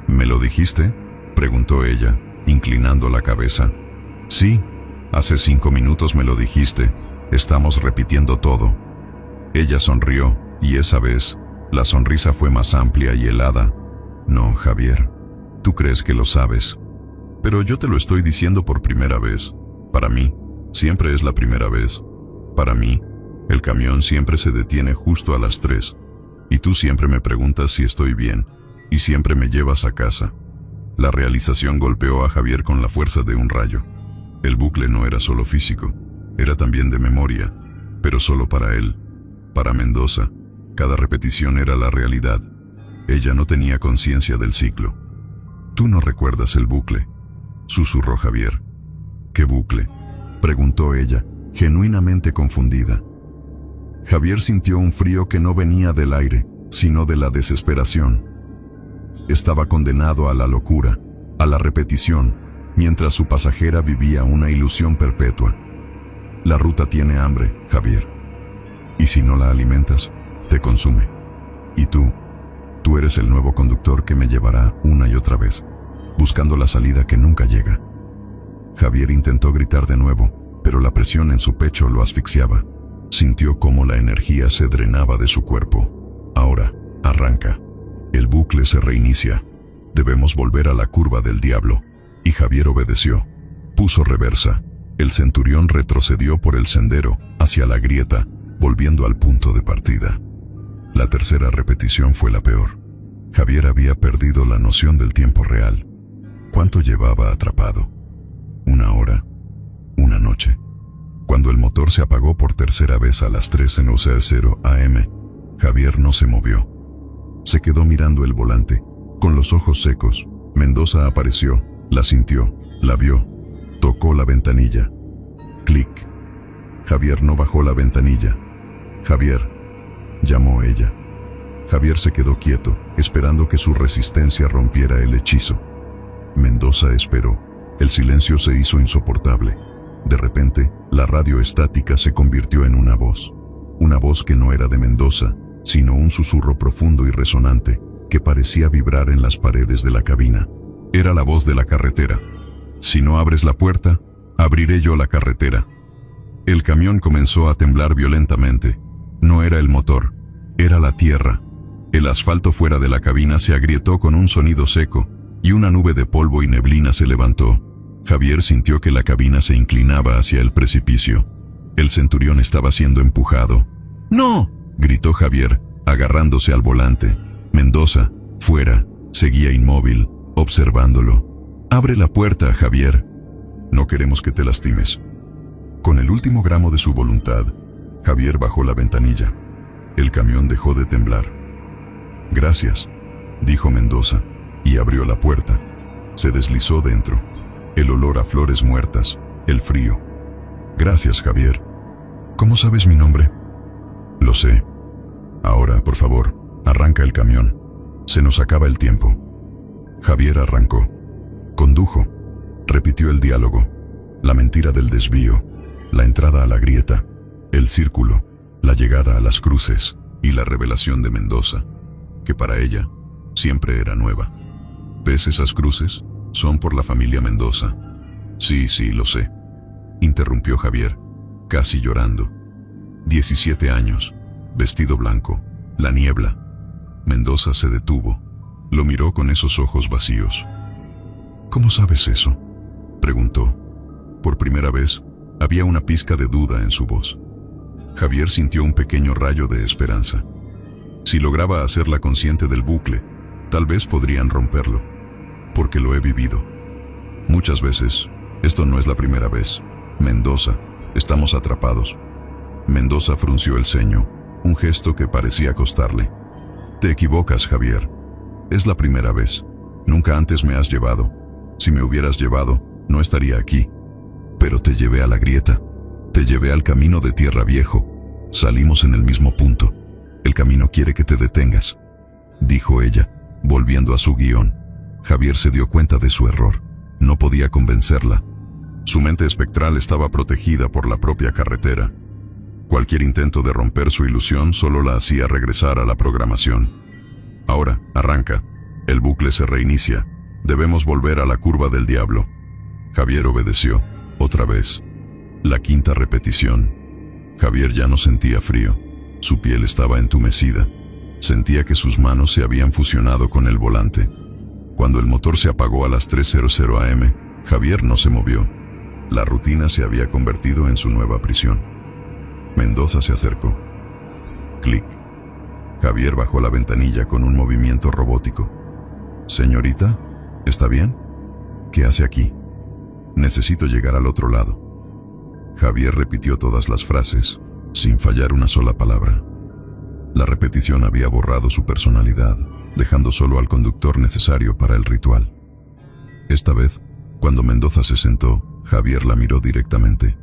[SPEAKER 1] ¿Me lo dijiste?, preguntó ella, inclinando la cabeza. Sí, hace 5 minutos me lo dijiste. Estamos repitiendo todo. Ella sonrió, y esa vez, la sonrisa fue más amplia y helada. No, Javier, tú crees que lo sabes. Pero yo te lo estoy diciendo por primera vez. Para mí, siempre es la primera vez. Para mí, el camión siempre se detiene justo a las 3. Y tú siempre me preguntas si estoy bien, y siempre me llevas a casa. La realización golpeó a Javier con la fuerza de un rayo. El bucle no era solo físico, era también de memoria, pero solo para él. Para Mendoza, cada repetición era la realidad. Ella no tenía conciencia del ciclo. Tú no recuerdas el bucle, susurró Javier. ¿Qué bucle?, preguntó ella, genuinamente confundida. Javier sintió un frío que no venía del aire, sino de la desesperación. Estaba condenado a la locura, a la repetición, mientras su pasajera vivía una ilusión perpetua. La ruta tiene hambre, Javier. Y si no la alimentas, te consume. Y tú eres el nuevo conductor que me llevará una y otra vez, buscando la salida que nunca llega. Javier intentó gritar de nuevo, pero la presión en su pecho lo asfixiaba. Sintió cómo la energía se drenaba de su cuerpo. Ahora, arranca. El bucle se reinicia. Debemos volver a la curva del diablo. Y Javier obedeció. Puso reversa. El centurión retrocedió por el sendero, hacia la grieta, volviendo al punto de partida. La tercera repetición fue la peor. Javier había perdido la noción del tiempo real. ¿Cuánto llevaba atrapado? ¿Una hora? ¿Una noche? Cuando el motor se apagó por tercera vez a las 3:00 am, Javier no se movió. Se quedó mirando el volante, con los ojos secos. Mendoza apareció, la sintió, la vio, tocó la ventanilla. Clic. Javier no bajó la ventanilla. Javier, llamó ella. Javier se quedó quieto, esperando que su resistencia rompiera el hechizo. Mendoza esperó. El silencio se hizo insoportable. De repente, la radio estática se convirtió en una voz que no era de Mendoza, sino un susurro profundo y resonante, que parecía vibrar en las paredes de la cabina. Era la voz de la carretera. Si no abres la puerta, abriré yo la carretera. El camión comenzó a temblar violentamente. No era el motor, era la tierra. El asfalto fuera de la cabina se agrietó con un sonido seco, y una nube de polvo y neblina se levantó. Javier sintió que la cabina se inclinaba hacia el precipicio. El centurión estaba siendo empujado. ¡No!, gritó Javier, agarrándose al volante. Mendoza, fuera, seguía inmóvil, observándolo. «Abre la puerta, Javier. No queremos que te lastimes». Con el último gramo de su voluntad, Javier bajó la ventanilla. El camión dejó de temblar. «Gracias», dijo Mendoza, y abrió la puerta. Se deslizó dentro. El olor a flores muertas, el frío. «Gracias, Javier. ¿Cómo sabes mi nombre?» «Lo sé. Ahora, por favor, arranca el camión. Se nos acaba el tiempo». Javier arrancó. Condujo. Repitió el diálogo. La mentira del desvío, la entrada a la grieta, el círculo, la llegada a las cruces y la revelación de Mendoza, que para ella siempre era nueva. ¿Ves esas cruces? Son por la familia Mendoza. Sí, lo sé, interrumpió Javier, casi llorando. 17 años, vestido blanco, la niebla. Mendoza se detuvo, lo miró con esos ojos vacíos. ¿Cómo sabes eso?, preguntó. Por primera vez, había una pizca de duda en su voz. Javier sintió un pequeño rayo de esperanza. Si lograba hacerla consciente del bucle, tal vez podrían romperlo. Porque lo he vivido. Muchas veces. Esto no es la primera vez. Mendoza, estamos atrapados. Mendoza frunció el ceño, un gesto que parecía costarle. Te equivocas, Javier. Es la primera vez. Nunca antes me has llevado. Si me hubieras llevado, no estaría aquí. Pero te llevé a la grieta. Te llevé al camino de Tierra Viejo. Salimos en el mismo punto. El camino quiere que te detengas, dijo ella, volviendo a su guión. Javier se dio cuenta de su error. No podía convencerla. Su mente espectral estaba protegida por la propia carretera. Cualquier intento de romper su ilusión solo la hacía regresar a la programación. Ahora, arranca. El bucle se reinicia. Debemos volver a la curva del diablo. Javier obedeció, otra vez. La quinta repetición. Javier ya no sentía frío. Su piel estaba entumecida. Sentía que sus manos se habían fusionado con el volante. Cuando el motor se apagó a las 3:00 am, Javier no se movió. La rutina se había convertido en su nueva prisión. Mendoza se acercó. Clic. Javier bajó la ventanilla con un movimiento robótico. «Señorita, ¿está bien? ¿Qué hace aquí? Necesito llegar al otro lado». Javier repitió todas las frases, sin fallar una sola palabra. La repetición había borrado su personalidad, dejando solo al conductor necesario para el ritual. Esta vez, cuando Mendoza se sentó, Javier la miró directamente.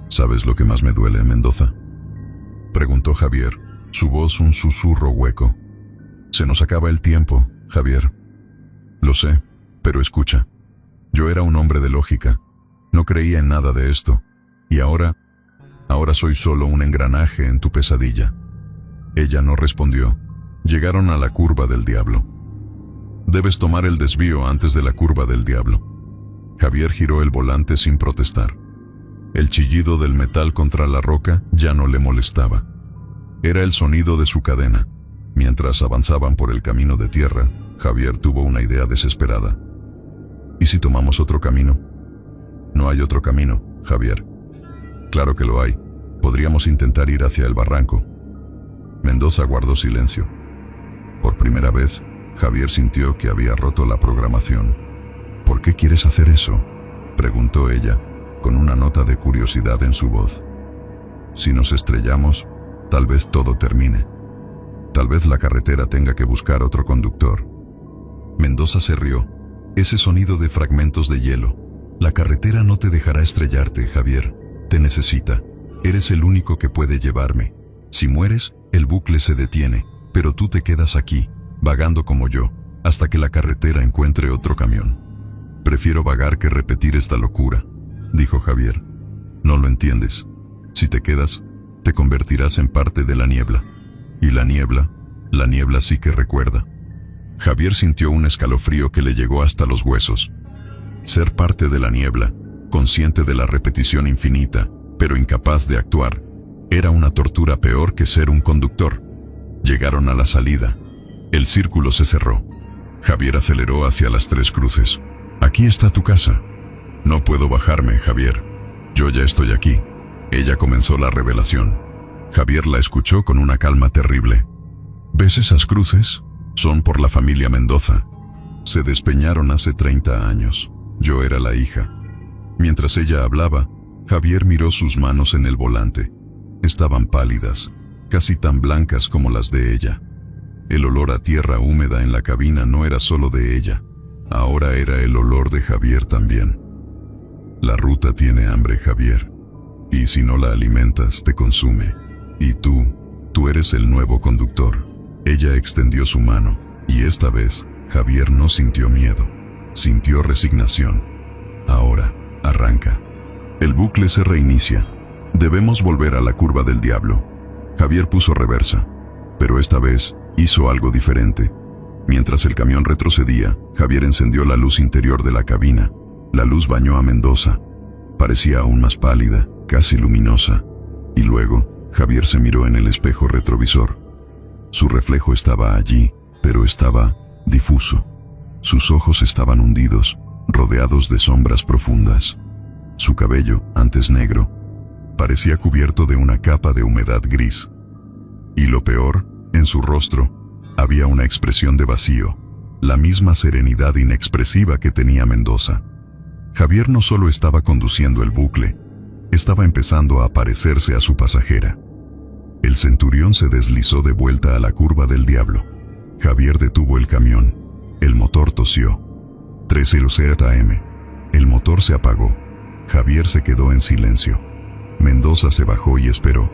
[SPEAKER 1] «¿Sabes lo que más me duele, Mendoza?», preguntó Javier, su voz un susurro hueco. «Se nos acaba el tiempo, Javier». «Lo sé, pero escucha. Yo era un hombre de lógica. No creía en nada de esto. Y ahora soy solo un engranaje en tu pesadilla». Ella no respondió. Llegaron a la curva del diablo. «Debes tomar el desvío antes de la curva del diablo». Javier giró el volante sin protestar. El chillido del metal contra la roca ya no le molestaba. Era el sonido de su cadena. Mientras avanzaban por el camino de tierra, Javier tuvo una idea desesperada. ¿Y si tomamos otro camino? No hay otro camino, Javier. Claro que lo hay. Podríamos intentar ir hacia el barranco. Mendoza guardó silencio. Por primera vez, Javier sintió que había roto la programación. ¿Por qué quieres hacer eso?, preguntó ella, con una nota de curiosidad en su voz. Si nos estrellamos, tal vez todo termine. Tal vez la carretera tenga que buscar otro conductor. Mendoza se rió. Ese sonido de fragmentos de hielo. La carretera no te dejará estrellarte, Javier. Te necesita. Eres el único que puede llevarme. Si mueres, el bucle se detiene, pero tú te quedas aquí, vagando como yo, hasta que la carretera encuentre otro camión. Prefiero vagar que repetir esta locura, dijo Javier. No lo entiendes. Si te quedas, te convertirás en parte de la niebla. Y la niebla sí que recuerda. Javier sintió un escalofrío que le llegó hasta los huesos. Ser parte de la niebla, consciente de la repetición infinita, pero incapaz de actuar, era una tortura peor que ser un conductor. Llegaron a la salida. El círculo se cerró. Javier aceleró hacia las Tres Cruces. Aquí está tu casa. No puedo bajarme, Javier. Yo ya estoy aquí. Ella comenzó la revelación. Javier la escuchó con una calma terrible. ¿Ves esas cruces? Son por la familia Mendoza. Se despeñaron hace 30 años. Yo era la hija. Mientras ella hablaba, Javier miró sus manos en el volante. Estaban pálidas, casi tan blancas como las de ella. El olor a tierra húmeda en la cabina no era solo de ella, ahora era el olor de Javier también. La ruta tiene hambre, Javier, y si no la alimentas, te consume. Y tú eres el nuevo conductor. Ella extendió su mano, y esta vez, Javier no sintió miedo, sintió resignación. Ahora, arranca. El bucle se reinicia. Debemos volver a la curva del diablo. Javier puso reversa, pero esta vez hizo algo diferente. Mientras el camión retrocedía, Javier encendió la luz interior de la cabina. La luz bañó a Mendoza. Parecía aún más pálida, casi luminosa. Y luego, Javier se miró en el espejo retrovisor. Su reflejo estaba allí, pero estaba difuso. Sus ojos estaban hundidos, rodeados de sombras profundas. Su cabello, antes negro, parecía cubierto de una capa de humedad gris. Y lo peor, en su rostro, había una expresión de vacío, la misma serenidad inexpresiva que tenía Mendoza. Javier no solo estaba conduciendo el bucle, estaba empezando a parecerse a su pasajera. El centurión se deslizó de vuelta a la curva del diablo. Javier detuvo el camión. El motor tosió. 3:00 AM. El motor se apagó. Javier se quedó en silencio. Mendoza se bajó y esperó.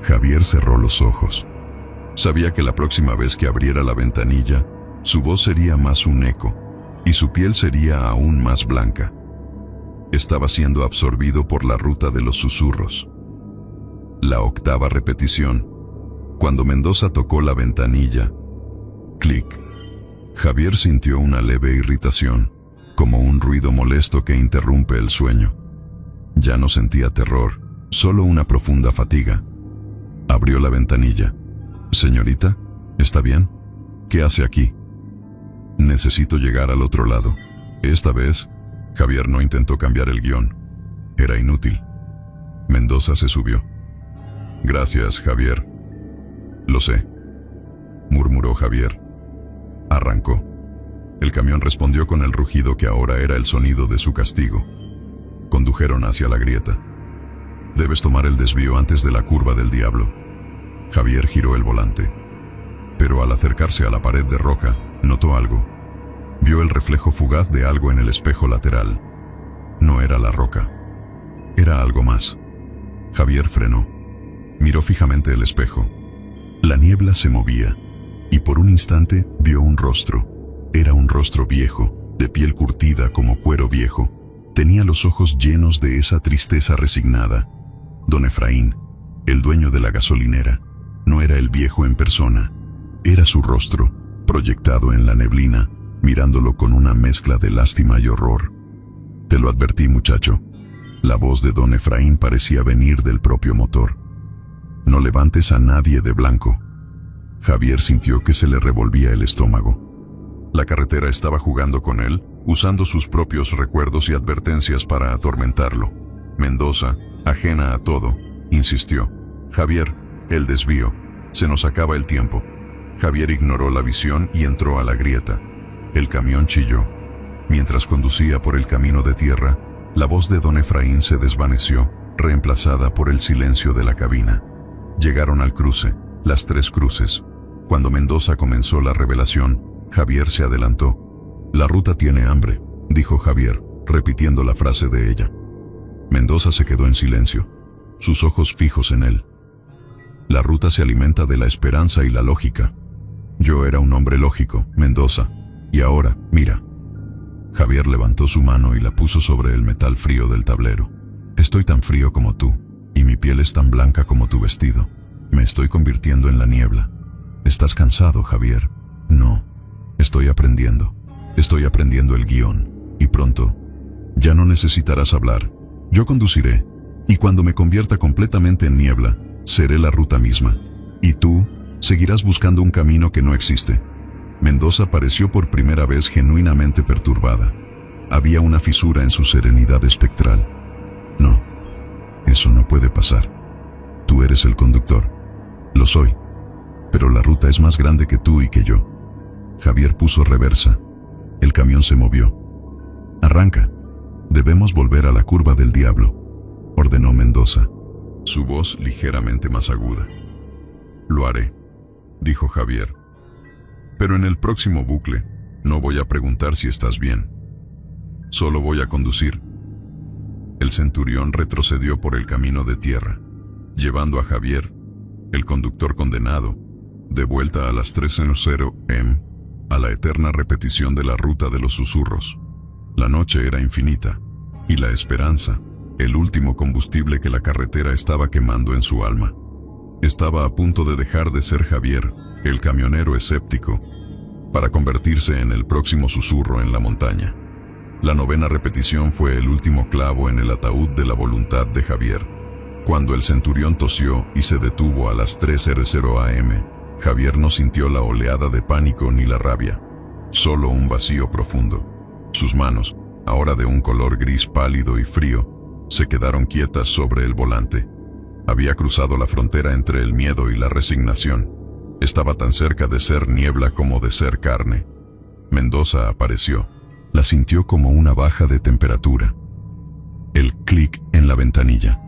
[SPEAKER 1] Javier cerró los ojos. Sabía que la próxima vez que abriera la ventanilla, su voz sería más un eco, y su piel sería aún más blanca. Estaba siendo absorbido por la ruta de los susurros. La octava repetición. Cuando Mendoza tocó la ventanilla, clic. Javier sintió una leve irritación, como un ruido molesto que interrumpe el sueño. Ya no sentía terror, solo una profunda fatiga. Abrió la ventanilla. «Señorita, ¿está bien? ¿Qué hace aquí?» «Necesito llegar al otro lado». Esta vez, Javier no intentó cambiar el guión. Era inútil. Mendoza se subió. «Gracias, Javier». «Lo sé», murmuró Javier. Arrancó. El camión respondió con el rugido que ahora era el sonido de su castigo. Condujeron hacia la grieta. «Debes tomar el desvío antes de la curva del diablo». Javier giró el volante. Pero al acercarse a la pared de roca, notó algo. Vio el reflejo fugaz de algo en el espejo lateral. No era la roca. Era algo más. Javier frenó. Miró fijamente el espejo. La niebla se movía, y por un instante vio un rostro. Era un rostro viejo, de piel curtida como cuero viejo. Tenía los ojos llenos de esa tristeza resignada. Don Efraín, el dueño de la gasolinera, no era el viejo en persona. Era su rostro, proyectado en la neblina, mirándolo con una mezcla de lástima y horror. «Te lo advertí, muchacho. La voz de don Efraín parecía venir del propio motor. No levantes a nadie de blanco. Javier sintió que se le revolvía el estómago. La carretera estaba jugando con él, usando sus propios recuerdos y advertencias para atormentarlo. Mendoza, ajena a todo, insistió. Javier, el desvío. Se nos acaba el tiempo. Javier ignoró la visión y entró a la grieta. El camión chilló. Mientras conducía por el camino de tierra, la voz de don Efraín se desvaneció, reemplazada por el silencio de la cabina. Llegaron al cruce, las 3 cruces. Cuando Mendoza comenzó la revelación, Javier se adelantó. La ruta tiene hambre, dijo Javier, repitiendo la frase de ella. Mendoza se quedó en silencio, sus ojos fijos en él. La ruta se alimenta de la esperanza y la lógica. Yo era un hombre lógico, Mendoza, y ahora, mira. Javier levantó su mano y la puso sobre el metal frío del tablero. Estoy tan frío como tú, y mi piel es tan blanca como tu vestido. Me estoy convirtiendo en la niebla. ¿Estás cansado, Javier? No. Estoy aprendiendo. Estoy aprendiendo el guión. Y pronto, ya no necesitarás hablar. Yo conduciré, y cuando me convierta completamente en niebla, seré la ruta misma. Y tú, seguirás buscando un camino que no existe. Mendoza pareció por primera vez genuinamente perturbada. Había una fisura en su serenidad espectral. No, eso no puede pasar. Tú eres el conductor. Lo soy. Pero la ruta es más grande que tú y que yo. Javier puso reversa. El camión se movió. Arranca. Debemos volver a la curva del diablo, ordenó Mendoza, su voz ligeramente más aguda. Lo haré, dijo Javier. Pero en el próximo bucle, no voy a preguntar si estás bien. Solo voy a conducir. El centurión retrocedió por el camino de tierra, llevando a Javier, el conductor condenado, de vuelta a las 3:00 m, a la eterna repetición de la ruta de los susurros. La noche era infinita, y la esperanza, el último combustible que la carretera estaba quemando en su alma. Estaba a punto de dejar de ser Javier, el camionero escéptico, para convertirse en el próximo susurro en la montaña. La 9ª repetición fue el último clavo en el ataúd de la voluntad de Javier. Cuando el centurión tosió y se detuvo a las 3:00 am, Javier no sintió la oleada de pánico ni la rabia, solo un vacío profundo. Sus manos, ahora de un color gris pálido y frío, se quedaron quietas sobre el volante. Había cruzado la frontera entre el miedo y la resignación. Estaba tan cerca de ser niebla como de ser carne. Mendoza apareció. La sintió como una baja de temperatura. El clic en la ventanilla.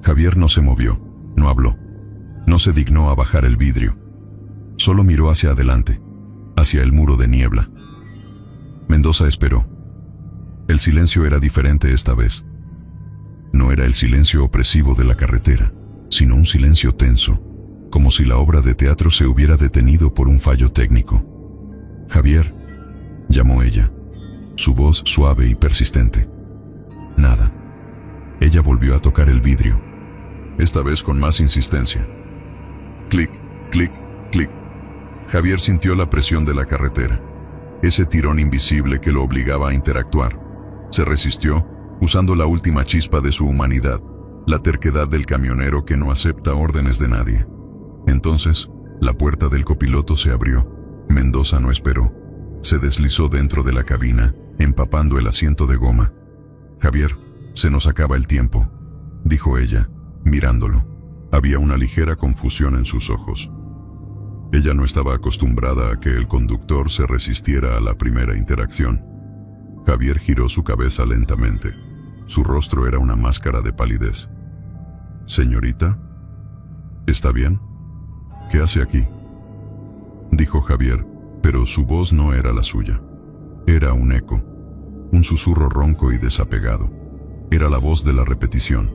[SPEAKER 1] Javier no se movió, no habló. No se dignó a bajar el vidrio. Solo miró hacia adelante, hacia el muro de niebla. Mendoza esperó. El silencio era diferente esta vez. No era el silencio opresivo de la carretera, sino un silencio tenso, como si la obra de teatro se hubiera detenido por un fallo técnico. Javier, llamó ella, su voz suave y persistente. Nada. Ella volvió a tocar el vidrio, esta vez con más insistencia. Clic, clic, clic. Javier sintió la presión de la carretera, ese tirón invisible que lo obligaba a interactuar. Se resistió, usando la última chispa de su humanidad, la terquedad del camionero que no acepta órdenes de nadie. Entonces, la puerta del copiloto se abrió. Mendoza no esperó. Se deslizó dentro de la cabina, empapando el asiento de goma. Javier, se nos acaba el tiempo, dijo ella, mirándolo. Había una ligera confusión en sus ojos. Ella no estaba acostumbrada a que el conductor se resistiera a la primera interacción. Javier giró su cabeza lentamente. Su rostro era una máscara de palidez. «Señorita, ¿está bien? ¿Qué hace aquí?», dijo Javier, pero su voz no era la suya. Era un eco, un susurro ronco y desapegado. Era la voz de la repetición.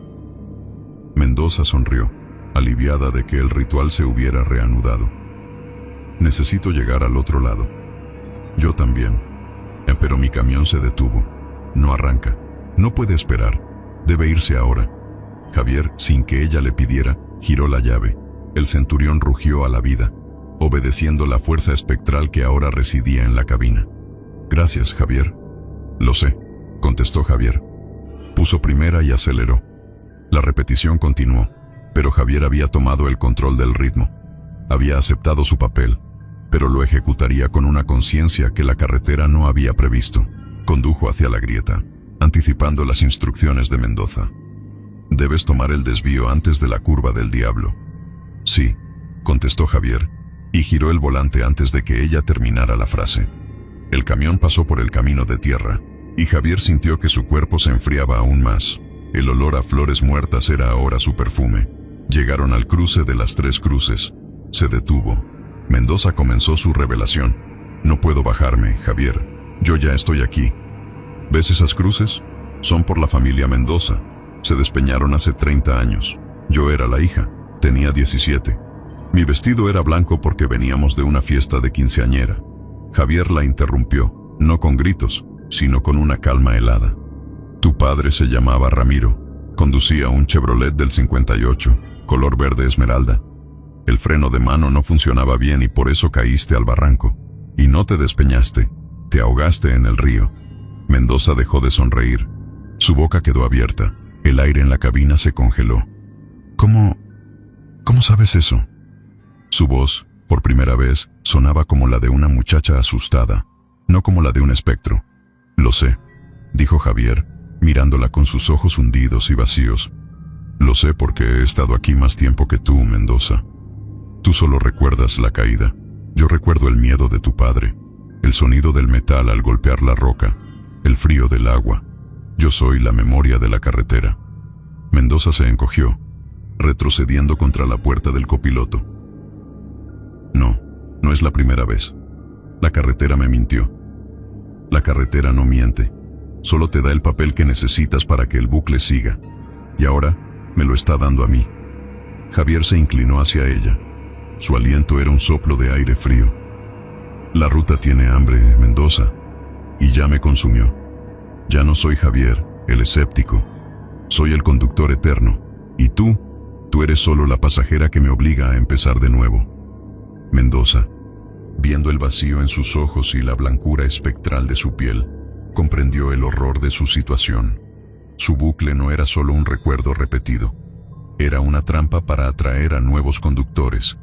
[SPEAKER 1] Mendoza sonrió, aliviada de que el ritual se hubiera reanudado. «Necesito llegar al otro lado». «Yo también. Pero mi camión se detuvo. No arranca. No puede esperar. Debe irse ahora». Javier, sin que ella le pidiera, giró la llave. El centurión rugió a la vida, obedeciendo la fuerza espectral que ahora residía en la cabina. «Gracias, Javier». «Lo sé», contestó Javier. Puso Puso primera y aceleró. La repetición continuó, pero Javier había tomado el control del ritmo. Había aceptado su papel, pero lo ejecutaría con una conciencia que la carretera no había previsto. Condujo hacia la grieta, anticipando las instrucciones de Mendoza. «Debes tomar el desvío antes de la curva del Diablo». «Sí», contestó Javier, y giró el volante antes de que ella terminara la frase. El camión pasó por el camino de tierra, y Javier sintió que su cuerpo se enfriaba aún más. El olor a flores muertas era ahora su perfume. Llegaron al cruce de las 3 cruces. Se detuvo. Mendoza comenzó su revelación. «No puedo bajarme, Javier. Yo ya estoy aquí. ¿Ves esas cruces? Son por la familia Mendoza. Se despeñaron hace 30 años. Yo era la hija. Tenía 17. Mi vestido era blanco porque veníamos de una fiesta de quinceañera». Javier la interrumpió, no con gritos, sino con una calma helada. «Tu padre se llamaba Ramiro. Conducía un Chevrolet del 58, color verde esmeralda. El freno de mano no funcionaba bien y por eso caíste al barranco. Y no te despeñaste. Te ahogaste en el río». Mendoza dejó de sonreír. Su boca quedó abierta. El aire en la cabina se congeló. ¿Cómo sabes eso?» Su voz, por primera vez, sonaba como la de una muchacha asustada, no como la de un espectro. «Lo sé», dijo Javier, mirándola con sus ojos hundidos y vacíos. «Lo sé porque he estado aquí más tiempo que tú, Mendoza. Tú solo recuerdas la caída. Yo recuerdo el miedo de tu padre, el sonido del metal al golpear la roca, el frío del agua. Yo soy la memoria de la carretera». Mendoza se encogió, retrocediendo contra la puerta del copiloto. No es la primera vez. La carretera me mintió. La carretera no miente. Solo te da el papel que necesitas para que el bucle siga. Y ahora me lo está dando a mí. Javier se inclinó hacia ella. Su aliento era un soplo de aire frío. «La ruta tiene hambre, Mendoza, y ya me consumió. Ya no soy Javier, el escéptico. Soy el conductor eterno, y tú eres solo la pasajera que me obliga a empezar de nuevo». Mendoza, viendo el vacío en sus ojos y la blancura espectral de su piel, comprendió el horror de su situación. Su bucle no era solo un recuerdo repetido, era una trampa para atraer a nuevos conductores,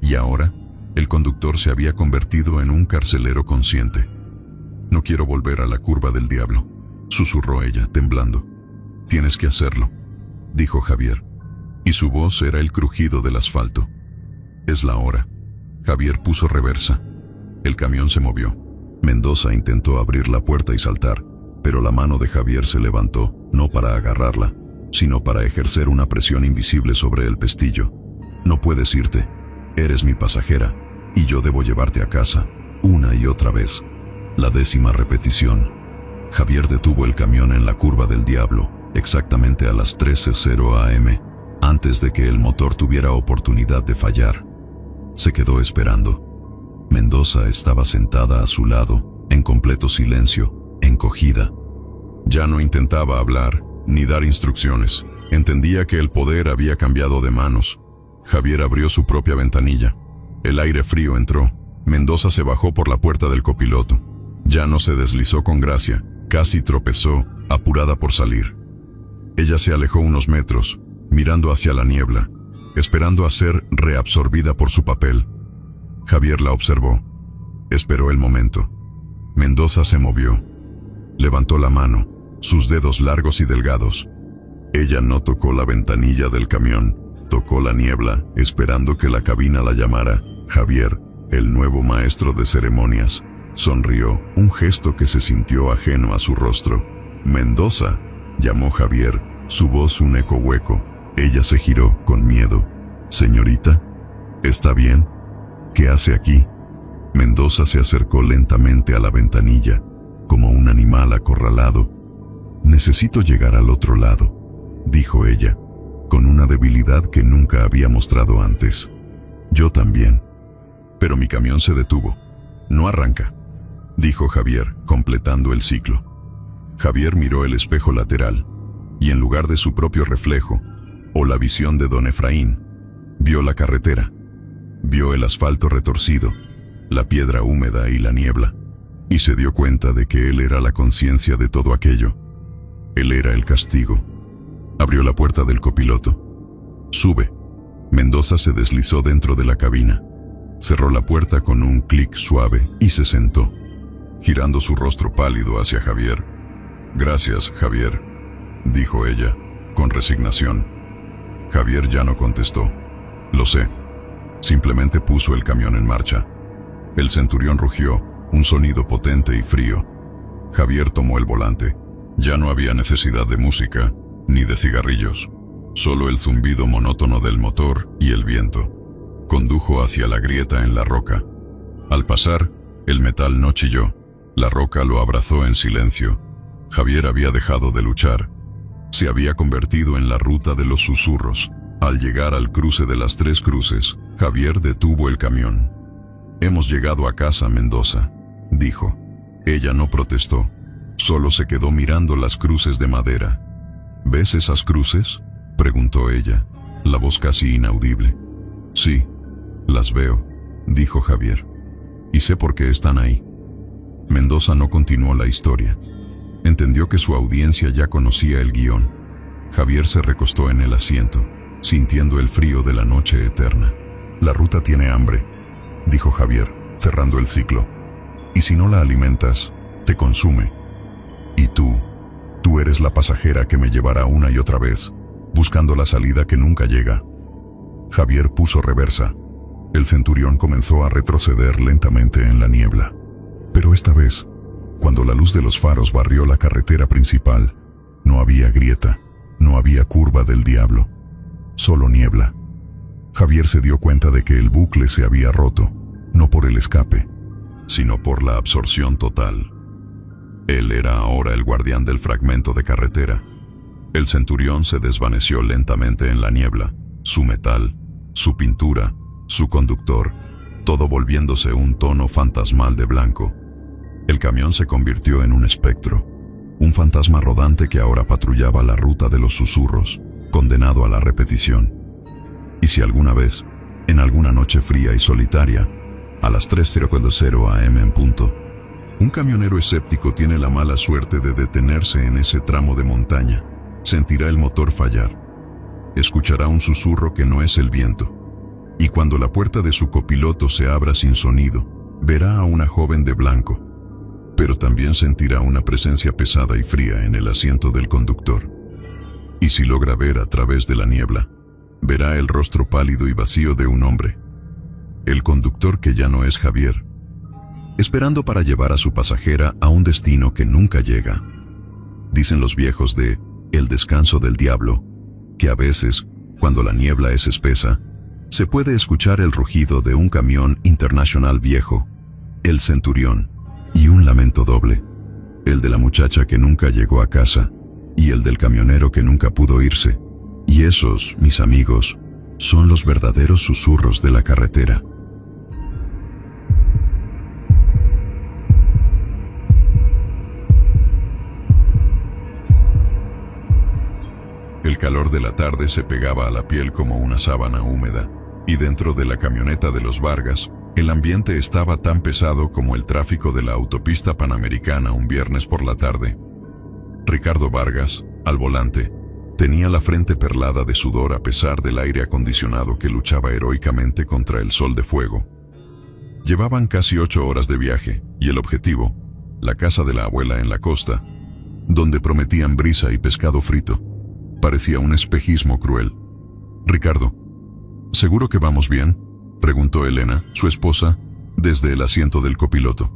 [SPEAKER 1] y ahora el conductor se había convertido en un carcelero consciente. «No quiero volver a la curva del Diablo», susurró ella, temblando. «Tienes que hacerlo», dijo Javier, y su voz era el crujido del asfalto. «Es la hora». Javier puso reversa. El camión se movió. Mendoza intentó abrir la puerta y saltar, pero la mano de Javier se levantó, no para agarrarla, sino para ejercer una presión invisible sobre el pestillo. «No puedes irte. Eres mi pasajera, y yo debo llevarte a casa, una y otra vez». La 10ª repetición. Javier detuvo el camión en la curva del Diablo, exactamente a las 13:00 am, antes de que el motor tuviera oportunidad de fallar. Se quedó esperando. Mendoza estaba sentada a su lado, en completo silencio, encogida. Ya no intentaba hablar, ni dar instrucciones. Entendía que el poder había cambiado de manos. Javier abrió su propia ventanilla. El aire frío entró. Mendoza se bajó por la puerta del copiloto. Ya no se deslizó con gracia, casi tropezó, apurada por salir. Ella se alejó unos metros, mirando hacia la niebla, esperando a ser reabsorbida por su papel. Javier la observó. Esperó el momento. Mendoza se movió. Levantó la mano, sus dedos largos y delgados. Ella no tocó la ventanilla del camión, tocó la niebla, esperando que la cabina la llamara. Javier, el nuevo maestro de ceremonias, sonrió, un gesto que se sintió ajeno a su rostro. «Mendoza», llamó Javier, su voz un eco hueco. Ella se giró con miedo. «Señorita, ¿está bien? ¿Qué hace aquí?» Mendoza se acercó lentamente a la ventanilla, como un animal acorralado. «Necesito llegar al otro lado», dijo ella, con una debilidad que nunca había mostrado antes. «Yo también». Pero mi camión se detuvo. «No arranca», dijo Javier, completando el ciclo. Javier miró el espejo lateral, y en lugar de su propio reflejo, o la visión de don Efraín, vio la carretera, vio el asfalto retorcido, la piedra húmeda y la niebla, y se dio cuenta de que él era la conciencia de todo aquello. Él era el castigo. Abrió la puerta del copiloto. «Sube». Mendoza se deslizó dentro de la cabina. Cerró la puerta con un clic suave y se sentó, girando su rostro pálido hacia Javier. «Gracias, Javier», dijo ella, con resignación. Javier ya no contestó. «Lo sé». Simplemente puso el camión en marcha. El centurión rugió, un sonido potente y frío. Javier tomó el volante. Ya no había necesidad de música, ni de cigarrillos. Solo el zumbido monótono del motor y el viento. Condujo hacia la grieta en la roca. Al pasar, el metal no chilló. La roca lo abrazó en silencio. Javier había dejado de luchar. Se había convertido en la ruta de los susurros. Al llegar al cruce de las 3 cruces, Javier detuvo el camión. «Hemos llegado a casa, Mendoza», dijo. Ella no protestó, solo se quedó mirando las cruces de madera. «¿Ves esas cruces?», preguntó ella, la voz casi inaudible. «Sí, las veo», dijo Javier. «Y sé por qué están ahí». Mendoza no continuó la historia. Entendió que su audiencia ya conocía el guión. Javier se recostó en el asiento, sintiendo el frío de la noche eterna. «La ruta tiene hambre», dijo Javier, cerrando el ciclo. «Y si no la alimentas, te consume. Y tú eres la pasajera que me llevará una y otra vez, buscando la salida que nunca llega». Javier puso reversa. El centurión comenzó a retroceder lentamente en la niebla. Pero esta vez, cuando la luz de los faros barrió la carretera principal, no había grieta, no había curva del diablo, solo niebla. Javier se dio cuenta de que el bucle se había roto, no por el escape, sino por la absorción total. Él era ahora el guardián del fragmento de carretera. El centurión se desvaneció lentamente en la niebla, su metal, su pintura, su conductor, todo volviéndose un tono fantasmal de blanco. El camión se convirtió en un espectro, un fantasma rodante que ahora patrullaba la ruta de los susurros, condenado a la repetición. Y si alguna vez, en alguna noche fría y solitaria, a las 3:00 am en punto, un camionero escéptico tiene la mala suerte de detenerse en ese tramo de montaña, sentirá el motor fallar, escuchará un susurro que no es el viento, y cuando la puerta de su copiloto se abra sin sonido, verá a una joven de blanco, pero también sentirá una presencia pesada y fría en el asiento del conductor. Y si logra ver a través de la niebla, verá el rostro pálido y vacío de un hombre, el conductor que ya no es Javier, esperando para llevar a su pasajera a un destino que nunca llega. Dicen los viejos de El descanso del diablo, que a veces, cuando la niebla es espesa, se puede escuchar el rugido de un camión internacional viejo, el centurión, y un lamento doble, el de la muchacha que nunca llegó a casa, y el del camionero que nunca pudo irse. Y esos, mis amigos, son los verdaderos susurros de la carretera. El calor de la tarde se pegaba a la piel como una sábana húmeda, y dentro de la camioneta de los Vargas, el ambiente estaba tan pesado como el tráfico de la autopista panamericana un viernes por la tarde. Ricardo Vargas, al volante, tenía la frente perlada de sudor a pesar del aire acondicionado que luchaba heroicamente contra el sol de fuego. Llevaban casi 8 horas de viaje, y el objetivo, la casa de la abuela en la costa, donde prometían brisa y pescado frito, parecía un espejismo cruel. «Ricardo, ¿seguro que vamos bien?», preguntó Elena, su esposa, desde el asiento del copiloto.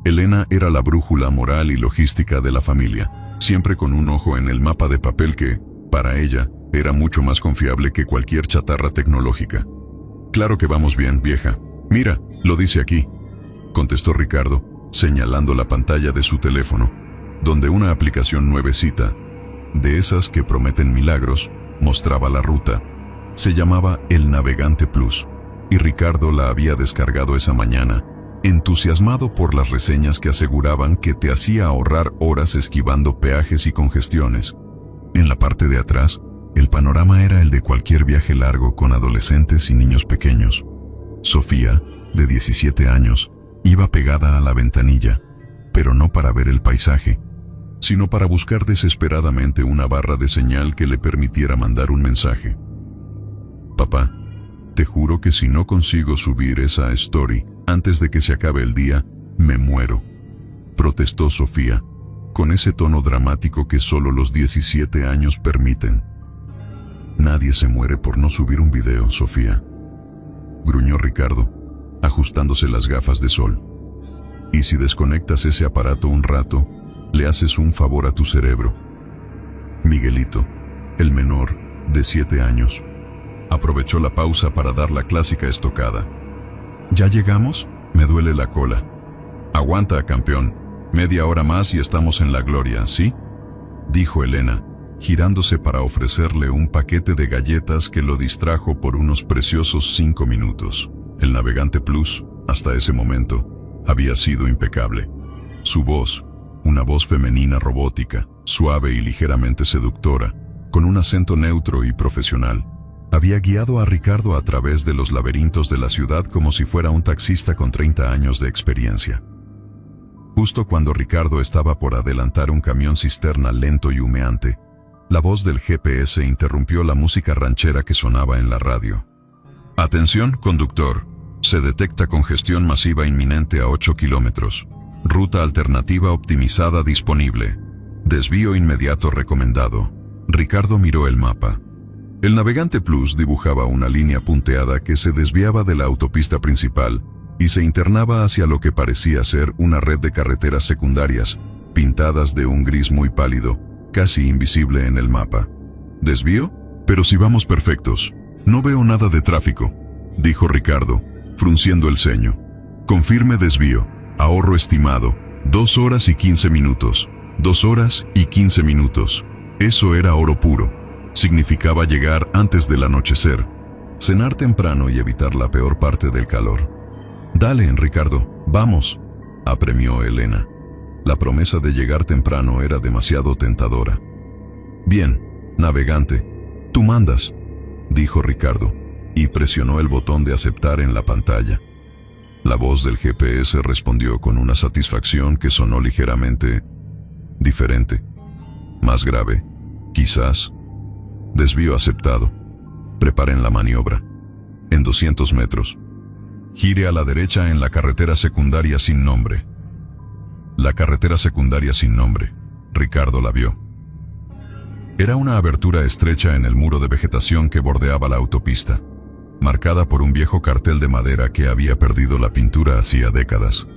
[SPEAKER 1] Elena era la brújula moral y logística de la familia, siempre con un ojo en el mapa de papel que, para ella, era mucho más confiable que cualquier chatarra tecnológica. «Claro que vamos bien, vieja. Mira, lo dice aquí», contestó Ricardo, señalando la pantalla de su teléfono, donde una aplicación nuevecita, de esas que prometen milagros, mostraba la ruta. Se llamaba El Navegante Plus, y Ricardo la había descargado esa mañana, entusiasmado por las reseñas que aseguraban que te hacía ahorrar horas esquivando peajes y congestiones. En la parte de atrás, el panorama era el de cualquier viaje largo con adolescentes y niños pequeños. Sofía, de 17 años, iba pegada a la ventanilla, pero no para ver el paisaje, sino para buscar desesperadamente una barra de señal que le permitiera mandar un mensaje. Papá, te juro que si no consigo subir esa story antes de que se acabe el día, me muero, protestó Sofía, con ese tono dramático que solo los 17 años permiten. Nadie se muere por no subir un video, Sofía, gruñó Ricardo, ajustándose las gafas de sol. Y si desconectas ese aparato un rato, le haces un favor a tu cerebro. Miguelito, el menor, de 7 años, aprovechó la pausa para dar la clásica estocada. ¿Ya llegamos? Me duele la cola. Aguanta, campeón. Media hora más y estamos en la gloria, ¿sí? Dijo Elena, girándose para ofrecerle un paquete de galletas que lo distrajo por unos preciosos 5 minutos. El Navegante Plus, hasta ese momento, había sido impecable. Su voz, una voz femenina robótica, suave y ligeramente seductora, con un acento neutro y profesional, había guiado a Ricardo a través de los laberintos de la ciudad como si fuera un taxista con 30 años de experiencia. Justo cuando Ricardo estaba por adelantar un camión cisterna lento y humeante, la voz del GPS interrumpió la música ranchera que sonaba en la radio. Atención, conductor. Se detecta congestión masiva inminente a 8 kilómetros. Ruta alternativa optimizada disponible. Desvío inmediato recomendado. Ricardo miró el mapa. El Navegante Plus dibujaba una línea punteada que se desviaba de la autopista principal y se internaba hacia lo que parecía ser una red de carreteras secundarias, pintadas de un gris muy pálido, casi invisible en el mapa. ¿Desvío? Pero si vamos perfectos. No veo nada de tráfico, dijo Ricardo, frunciendo el ceño. Confirme desvío. Ahorro estimado. 2 horas y 15 minutos. 2 horas y 15 minutos. Eso era oro puro. Significaba llegar antes del anochecer, cenar temprano y evitar la peor parte del calor. Dale, Ricardo, vamos, apremió Elena. La promesa de llegar temprano era demasiado tentadora. Bien, navegante, tú mandas, dijo Ricardo, y presionó el botón de aceptar en la pantalla. La voz del GPS respondió con una satisfacción que sonó ligeramente diferente, más grave, quizás. Desvío aceptado. Preparen la maniobra. En 200 metros. Gire a la derecha en la carretera secundaria sin nombre. La carretera secundaria sin nombre. Ricardo la vio. Era una abertura estrecha en el muro de vegetación que bordeaba la autopista, marcada por un viejo cartel de madera que había perdido la pintura hacía décadas.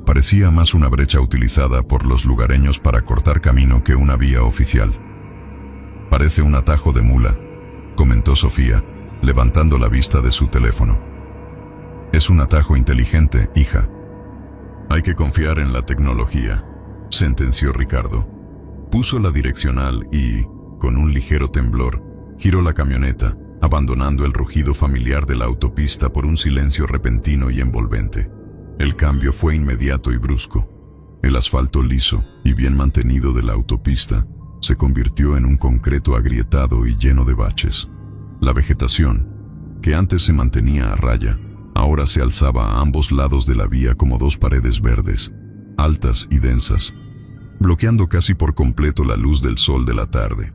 [SPEAKER 1] Parecía más una brecha utilizada por los lugareños para cortar camino que una vía oficial. Parece un atajo de mula, comentó Sofía, levantando la vista de su teléfono. Es un atajo inteligente, hija. Hay que confiar en la tecnología, sentenció Ricardo. Puso la direccional y, con un ligero temblor, giró la camioneta, abandonando el rugido familiar de la autopista por un silencio repentino y envolvente. El cambio fue inmediato y brusco. El asfalto liso y bien mantenido de la autopista se convirtió en un concreto agrietado y lleno de baches. La vegetación, que antes se mantenía a raya, ahora se alzaba a ambos lados de la vía como 2 paredes verdes, altas y densas, bloqueando casi por completo la luz del sol de la tarde.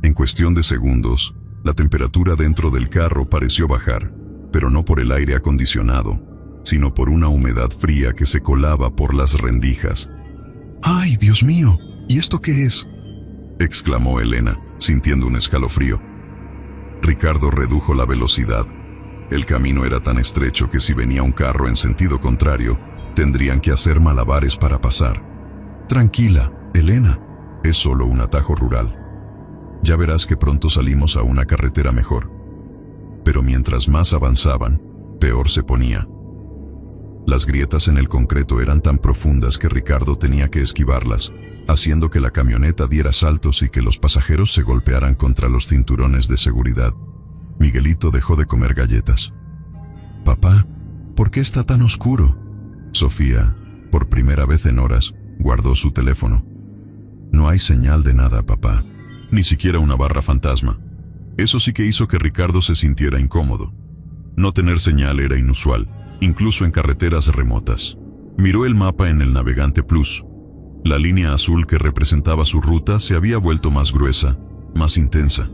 [SPEAKER 1] En cuestión de segundos, la temperatura dentro del carro pareció bajar, pero no por el aire acondicionado, sino por una humedad fría que se colaba por las rendijas. ¡Ay, Dios mío! ¿Y esto qué es?, exclamó Elena, sintiendo un escalofrío. Ricardo redujo la velocidad. El camino era tan estrecho que si venía un carro en sentido contrario, tendrían que hacer malabares para pasar. Tranquila, Elena, es solo un atajo rural. Ya verás que pronto salimos a una carretera mejor. Pero mientras más avanzaban, peor se ponía. Las grietas en el concreto eran tan profundas que Ricardo tenía que esquivarlas, haciendo que la camioneta diera saltos y que los pasajeros se golpearan contra los cinturones de seguridad. Miguelito dejó de comer galletas. Papá, ¿por qué está tan oscuro? Sofía, por primera vez en horas, guardó su teléfono. No hay señal de nada, papá. Ni siquiera una barra fantasma. Eso sí que hizo que Ricardo se sintiera incómodo. No tener señal era inusual, incluso en carreteras remotas. Miró el mapa en el Navegante Plus. La línea azul que representaba su ruta se había vuelto más gruesa, más intensa.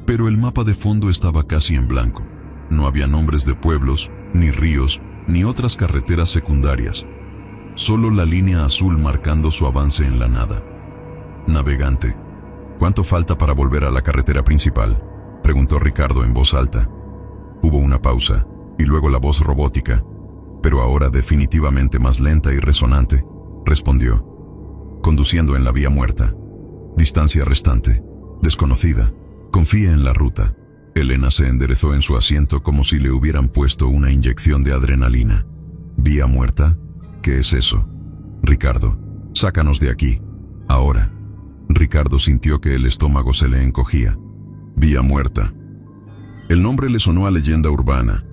[SPEAKER 1] Pero el mapa de fondo estaba casi en blanco. No había nombres de pueblos, ni ríos, ni otras carreteras secundarias. Solo la línea azul marcando su avance en la nada. Navegante, ¿cuánto falta para volver a la carretera principal?, preguntó Ricardo en voz alta. Hubo una pausa, y luego la voz robótica, pero ahora definitivamente más lenta y resonante, respondió. Conduciendo en la vía muerta. Distancia restante. Desconocida. Confía en la ruta. Elena se enderezó en su asiento como si le hubieran puesto una inyección de adrenalina. ¿Vía muerta? ¿Qué es eso? Ricardo, sácanos de aquí. Ahora. Ricardo sintió que el estómago se le encogía. Vía muerta. El nombre le sonó a leyenda urbana,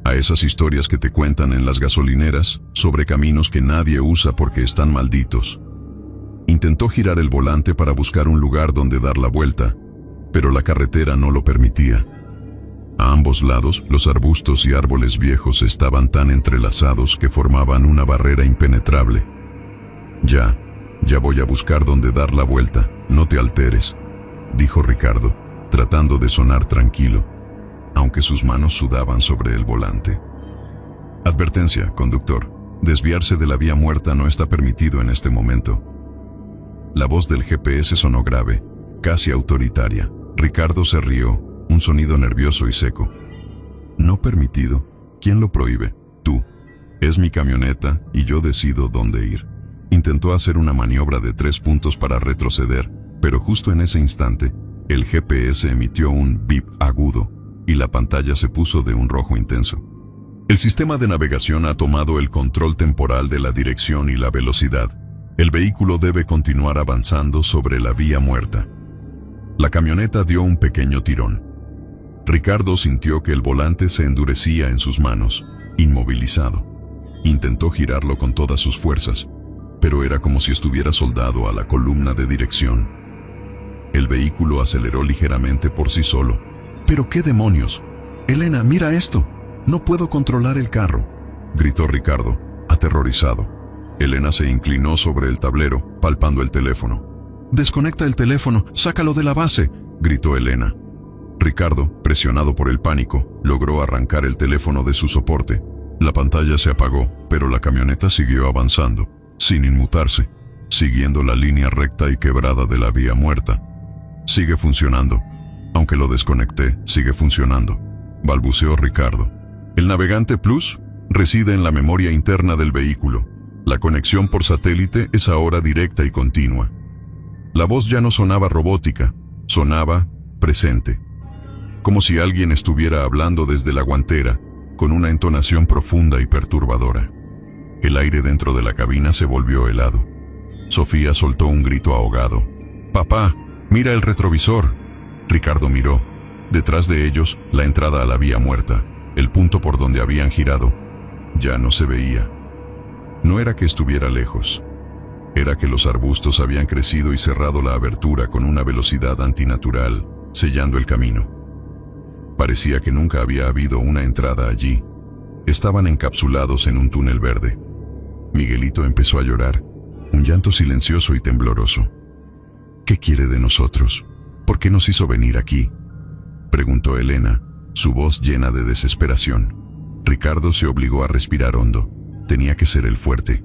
[SPEAKER 1] a esas historias que te cuentan en las gasolineras sobre caminos que nadie usa porque están malditos. Intentó girar el volante para buscar un lugar donde dar la vuelta, pero la carretera no lo permitía. A ambos lados, los arbustos y árboles viejos estaban tan entrelazados que formaban una barrera impenetrable. Ya voy a buscar dónde dar la vuelta, no te alteres, dijo Ricardo, tratando de sonar tranquilo, aunque sus manos sudaban sobre el volante. Advertencia, conductor, desviarse de la vía muerta no está permitido en este momento. La voz del GPS sonó grave, casi autoritaria. Ricardo se rió, un sonido nervioso y seco. No permitido. ¿Quién lo prohíbe? Tú. Es mi camioneta y yo decido dónde ir. Intentó hacer una maniobra de 3 puntos para retroceder, pero justo en ese instante, el GPS emitió un bip agudo y la pantalla se puso de un rojo intenso. El sistema de navegación ha tomado el control temporal de la dirección y la velocidad. El vehículo debe continuar avanzando sobre la vía muerta. La camioneta dio un pequeño tirón. Ricardo sintió que el volante se endurecía en sus manos, inmovilizado. Intentó girarlo con todas sus fuerzas, pero era como si estuviera soldado a la columna de dirección. El vehículo aceleró ligeramente por sí solo. ¿Pero qué demonios? Elena, mira esto. No puedo controlar el carro, gritó Ricardo, aterrorizado. Elena se inclinó sobre el tablero, palpando el teléfono. Desconecta el teléfono, sácalo de la base, gritó Elena. Ricardo, presionado por el pánico, logró arrancar el teléfono de su soporte. La pantalla se apagó, pero la camioneta siguió avanzando, sin inmutarse, siguiendo la línea recta y quebrada de la vía muerta. Sigue funcionando. Aunque lo desconecté, sigue funcionando, balbuceó Ricardo. El Navegante Plus reside en la memoria interna del vehículo. La conexión por satélite es ahora directa y continua. La voz ya no sonaba robótica, sonaba presente, como si alguien estuviera hablando desde la guantera, con una entonación profunda y perturbadora. El aire dentro de la cabina se volvió helado. Sofía soltó un grito ahogado. «Papá, mira el retrovisor». Ricardo miró. Detrás de ellos, la entrada a la vía muerta, el punto por donde habían girado, ya no se veía. No era que estuviera lejos. Era que los arbustos habían crecido y cerrado la abertura con una velocidad antinatural, sellando el camino. Parecía que nunca había habido una entrada allí. Estaban encapsulados en un túnel verde. Miguelito empezó a llorar, un llanto silencioso y tembloroso. «¿Qué quiere de nosotros? ¿Por qué nos hizo venir aquí?», preguntó Elena, su voz llena de desesperación. Ricardo se obligó a respirar hondo. Tenía que ser el fuerte.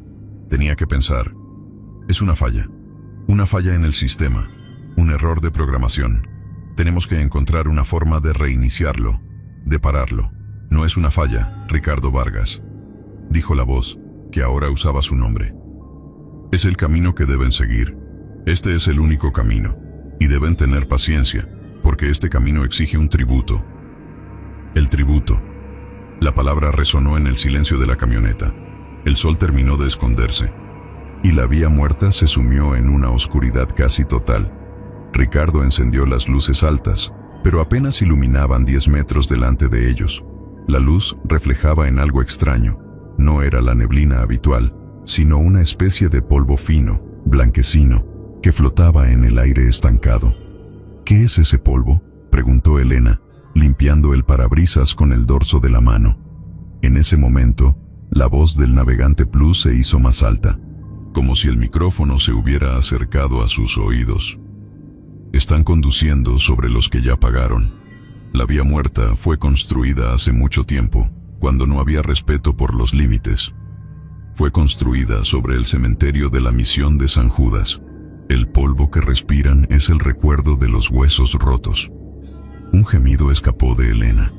[SPEAKER 1] Tenía que pensar. Es una falla en el sistema, un error de programación. Tenemos que encontrar una forma de reiniciarlo, de pararlo. No es una falla, Ricardo Vargas, dijo la voz, que ahora usaba su nombre. Es el camino que deben seguir. Este es el único camino. Y deben tener paciencia, porque este camino exige un tributo. El tributo. La palabra resonó en el silencio de la camioneta. El sol terminó de esconderse, y la vía muerta se sumió en una oscuridad casi total. Ricardo encendió las luces altas, pero apenas iluminaban 10 metros delante de ellos. La luz reflejaba en algo extraño. No era la neblina habitual, sino una especie de polvo fino, blanquecino, que flotaba en el aire estancado. «¿Qué es ese polvo?», preguntó Elena, limpiando el parabrisas con el dorso de la mano. En ese momento, la voz del Navegante Plus se hizo más alta. como si el micrófono se hubiera acercado a sus oídos. Están conduciendo sobre los que ya pagaron. La vía muerta fue construida hace mucho tiempo, cuando no había respeto por los límites. Fue construida sobre el cementerio de la misión de San Judas. El polvo que respiran es el recuerdo de los huesos rotos. Un gemido escapó de Elena.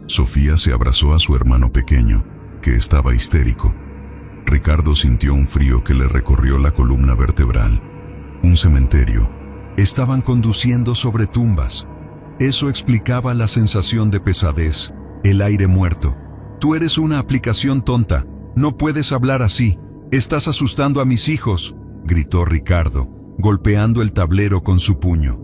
[SPEAKER 1] Sofía se abrazó a su hermano pequeño, que estaba histérico. Ricardo sintió un frío que le recorrió la columna vertebral. Un cementerio. Estaban conduciendo sobre tumbas. Eso explicaba la sensación de pesadez, el aire muerto. Tú eres una aplicación tonta. No puedes hablar así. Estás asustando a mis hijos, gritó Ricardo, golpeando el tablero con su puño.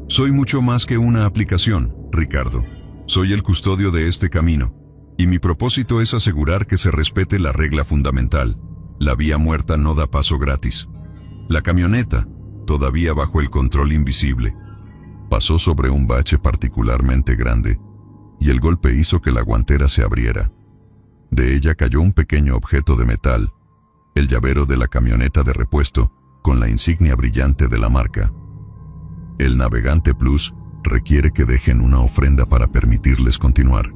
[SPEAKER 1] Soy mucho más que una aplicación, Ricardo. Soy el custodio de este camino. Y mi propósito es asegurar que se respete la regla fundamental. La vía muerta no da paso gratis. La camioneta, todavía bajo el control invisible, pasó sobre un bache particularmente grande, y el golpe hizo que la guantera se abriera. De ella cayó un pequeño objeto de metal, el llavero de la camioneta de repuesto, con la insignia brillante de la marca. El Navegante Plus requiere que dejen una ofrenda para permitirles continuar.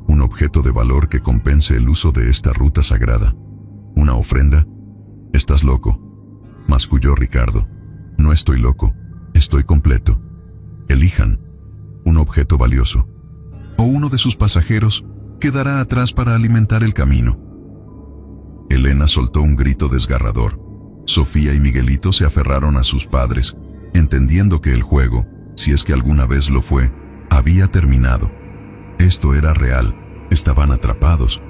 [SPEAKER 1] Un objeto de valor que compense el uso de esta ruta sagrada. ¿Una ofrenda? Estás loco, masculló Ricardo. No estoy loco, estoy completo. Elijan un objeto valioso, o uno de sus pasajeros quedará atrás para alimentar el camino. Elena soltó un grito desgarrador. Sofía y Miguelito se aferraron a sus padres, entendiendo que el juego, si es que alguna vez lo fue, había terminado. Esto era real, estaban atrapados,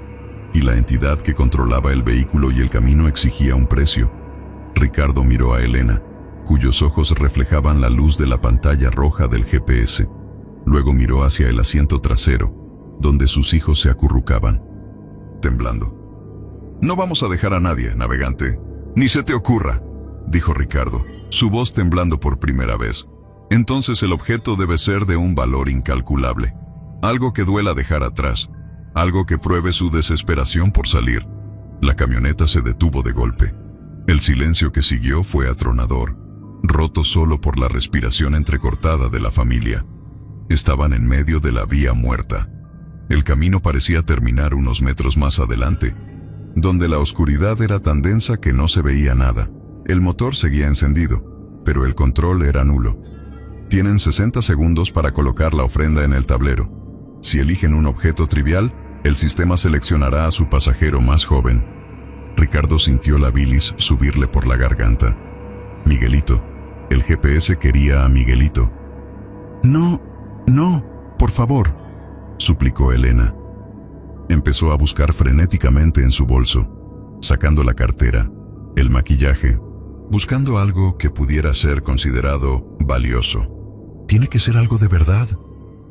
[SPEAKER 1] y la entidad que controlaba el vehículo y el camino exigía un precio. Ricardo miró a Elena, cuyos ojos reflejaban la luz de la pantalla roja del GPS. Luego miró hacia el asiento trasero, donde sus hijos se acurrucaban, temblando. No vamos a dejar a nadie, navegante. Ni se te ocurra, dijo Ricardo, su voz temblando por primera vez. Entonces el objeto debe ser de un valor incalculable. Algo que duela dejar atrás, algo que pruebe su desesperación por salir. La camioneta se detuvo de golpe. El silencio que siguió fue atronador, roto solo por la respiración entrecortada de la familia. Estaban en medio de la vía muerta. El camino parecía terminar unos metros más adelante, donde la oscuridad era tan densa que no se veía nada. El motor seguía encendido, pero el control era nulo. Tienen 60 segundos para colocar la ofrenda en el tablero. Si eligen un objeto trivial, el sistema seleccionará a su pasajero más joven. Ricardo sintió la bilis subirle por la garganta. Miguelito. El GPS quería a Miguelito. No, por favor, suplicó Elena. Empezó a buscar frenéticamente en su bolso, sacando la cartera, el maquillaje, buscando algo que pudiera ser considerado valioso. Tiene que ser algo de verdad,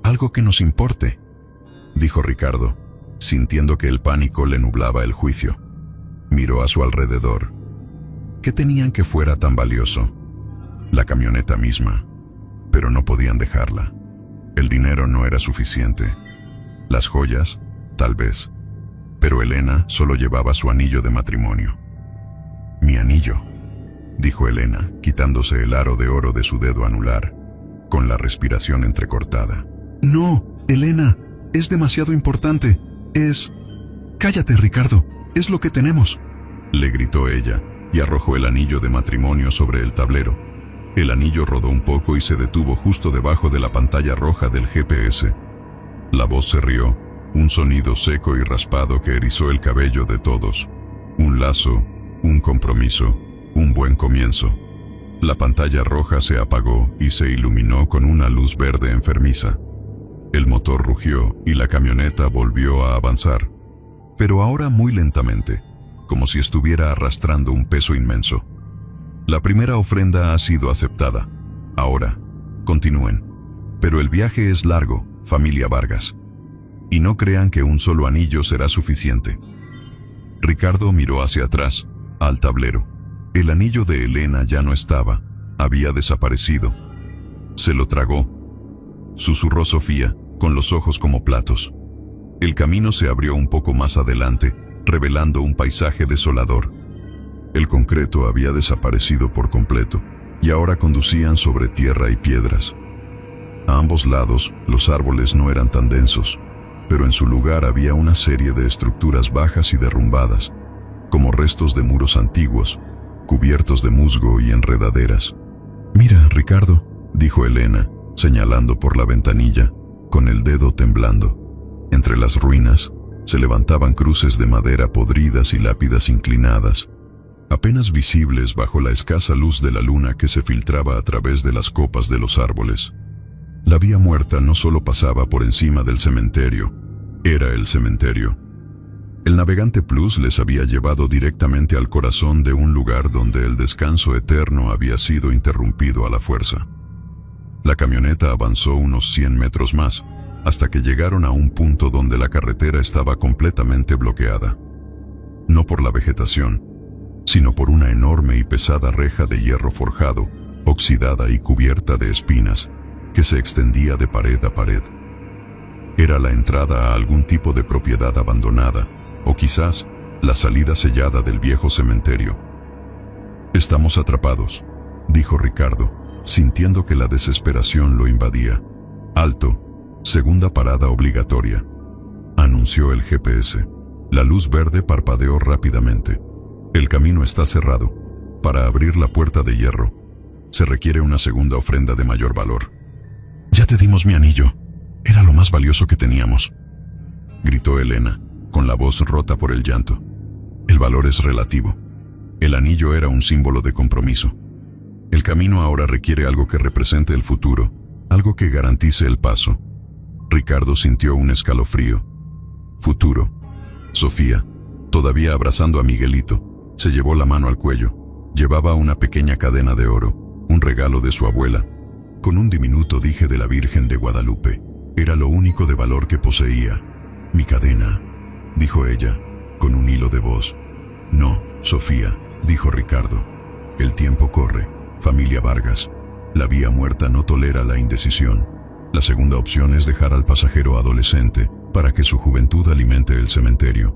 [SPEAKER 1] algo que nos importe, dijo Ricardo, sintiendo que el pánico le nublaba el juicio. Miró a su alrededor. ¿Qué tenían que fuera tan valioso? La camioneta misma, pero no podían dejarla. El dinero no era suficiente. Las joyas, tal vez, pero Elena solo llevaba su anillo de matrimonio. Mi anillo, dijo Elena, quitándose el aro de oro de su dedo anular, con la respiración entrecortada. No, Elena, es demasiado importante. Cállate, Ricardo, es lo que tenemos, le gritó ella, y arrojó el anillo de matrimonio sobre el tablero. El anillo rodó un poco y se detuvo justo debajo de la pantalla roja del GPS. La voz se rió, un sonido seco y raspado que erizó el cabello de todos. Un lazo, un compromiso, un buen comienzo. La pantalla roja se apagó y se iluminó con una luz verde enfermiza. El motor rugió y la camioneta volvió a avanzar, pero ahora muy lentamente, como si estuviera arrastrando un peso inmenso. La primera ofrenda ha sido aceptada. Ahora, continúen. Pero el viaje es largo, familia Vargas. Y no crean que un solo anillo será suficiente. Ricardo miró hacia atrás, al tablero. El anillo de Elena ya no estaba, había desaparecido. Se lo tragó, susurró Sofía, con los ojos como platos. El camino se abrió un poco más adelante, revelando un paisaje desolador. El concreto había desaparecido por completo y ahora conducían sobre tierra y piedras. A ambos lados, los árboles no eran tan densos, pero en su lugar había una serie de estructuras bajas y derrumbadas, como restos de muros antiguos, cubiertos de musgo y enredaderas. «Mira, Ricardo», dijo Elena, señalando por la ventanilla, con el dedo temblando. Entre las ruinas se levantaban cruces de madera podridas y lápidas inclinadas, apenas visibles bajo la escasa luz de la luna que se filtraba a través de las copas de los árboles. La vía muerta no solo pasaba por encima del cementerio, era el cementerio. El Navegante Plus les había llevado directamente al corazón de un lugar donde el descanso eterno había sido interrumpido a la fuerza. La camioneta avanzó unos 100 metros más, hasta que llegaron a un punto donde la carretera estaba completamente bloqueada. No por la vegetación, sino por una enorme y pesada reja de hierro forjado, oxidada y cubierta de espinas, que se extendía de pared a pared. Era la entrada a algún tipo de propiedad abandonada, o quizás la salida sellada del viejo cementerio. «Estamos atrapados», dijo Ricardo, sintiendo que la desesperación lo invadía. «Alto, segunda parada obligatoria», anunció el GPS. La luz verde parpadeó rápidamente. «El camino está cerrado. Para abrir la puerta de hierro, se requiere una segunda ofrenda de mayor valor». «Ya te dimos mi anillo. Era lo más valioso que teníamos», gritó Elena, con la voz rota por el llanto. «El valor es relativo. El anillo era un símbolo de compromiso. El camino ahora requiere algo que represente el futuro, algo que garantice el paso». Ricardo sintió un escalofrío. Futuro. Sofía, todavía abrazando a Miguelito, se llevó la mano al cuello. Llevaba una pequeña cadena de oro, un regalo de su abuela, con un diminuto dije de la Virgen de Guadalupe. Era lo único de valor que poseía. «Mi cadena», dijo ella, con un hilo de voz. «No, Sofía», dijo Ricardo. «El tiempo corre, familia Vargas. La vía muerta no tolera la indecisión. La segunda opción es dejar al pasajero adolescente para que su juventud alimente el cementerio».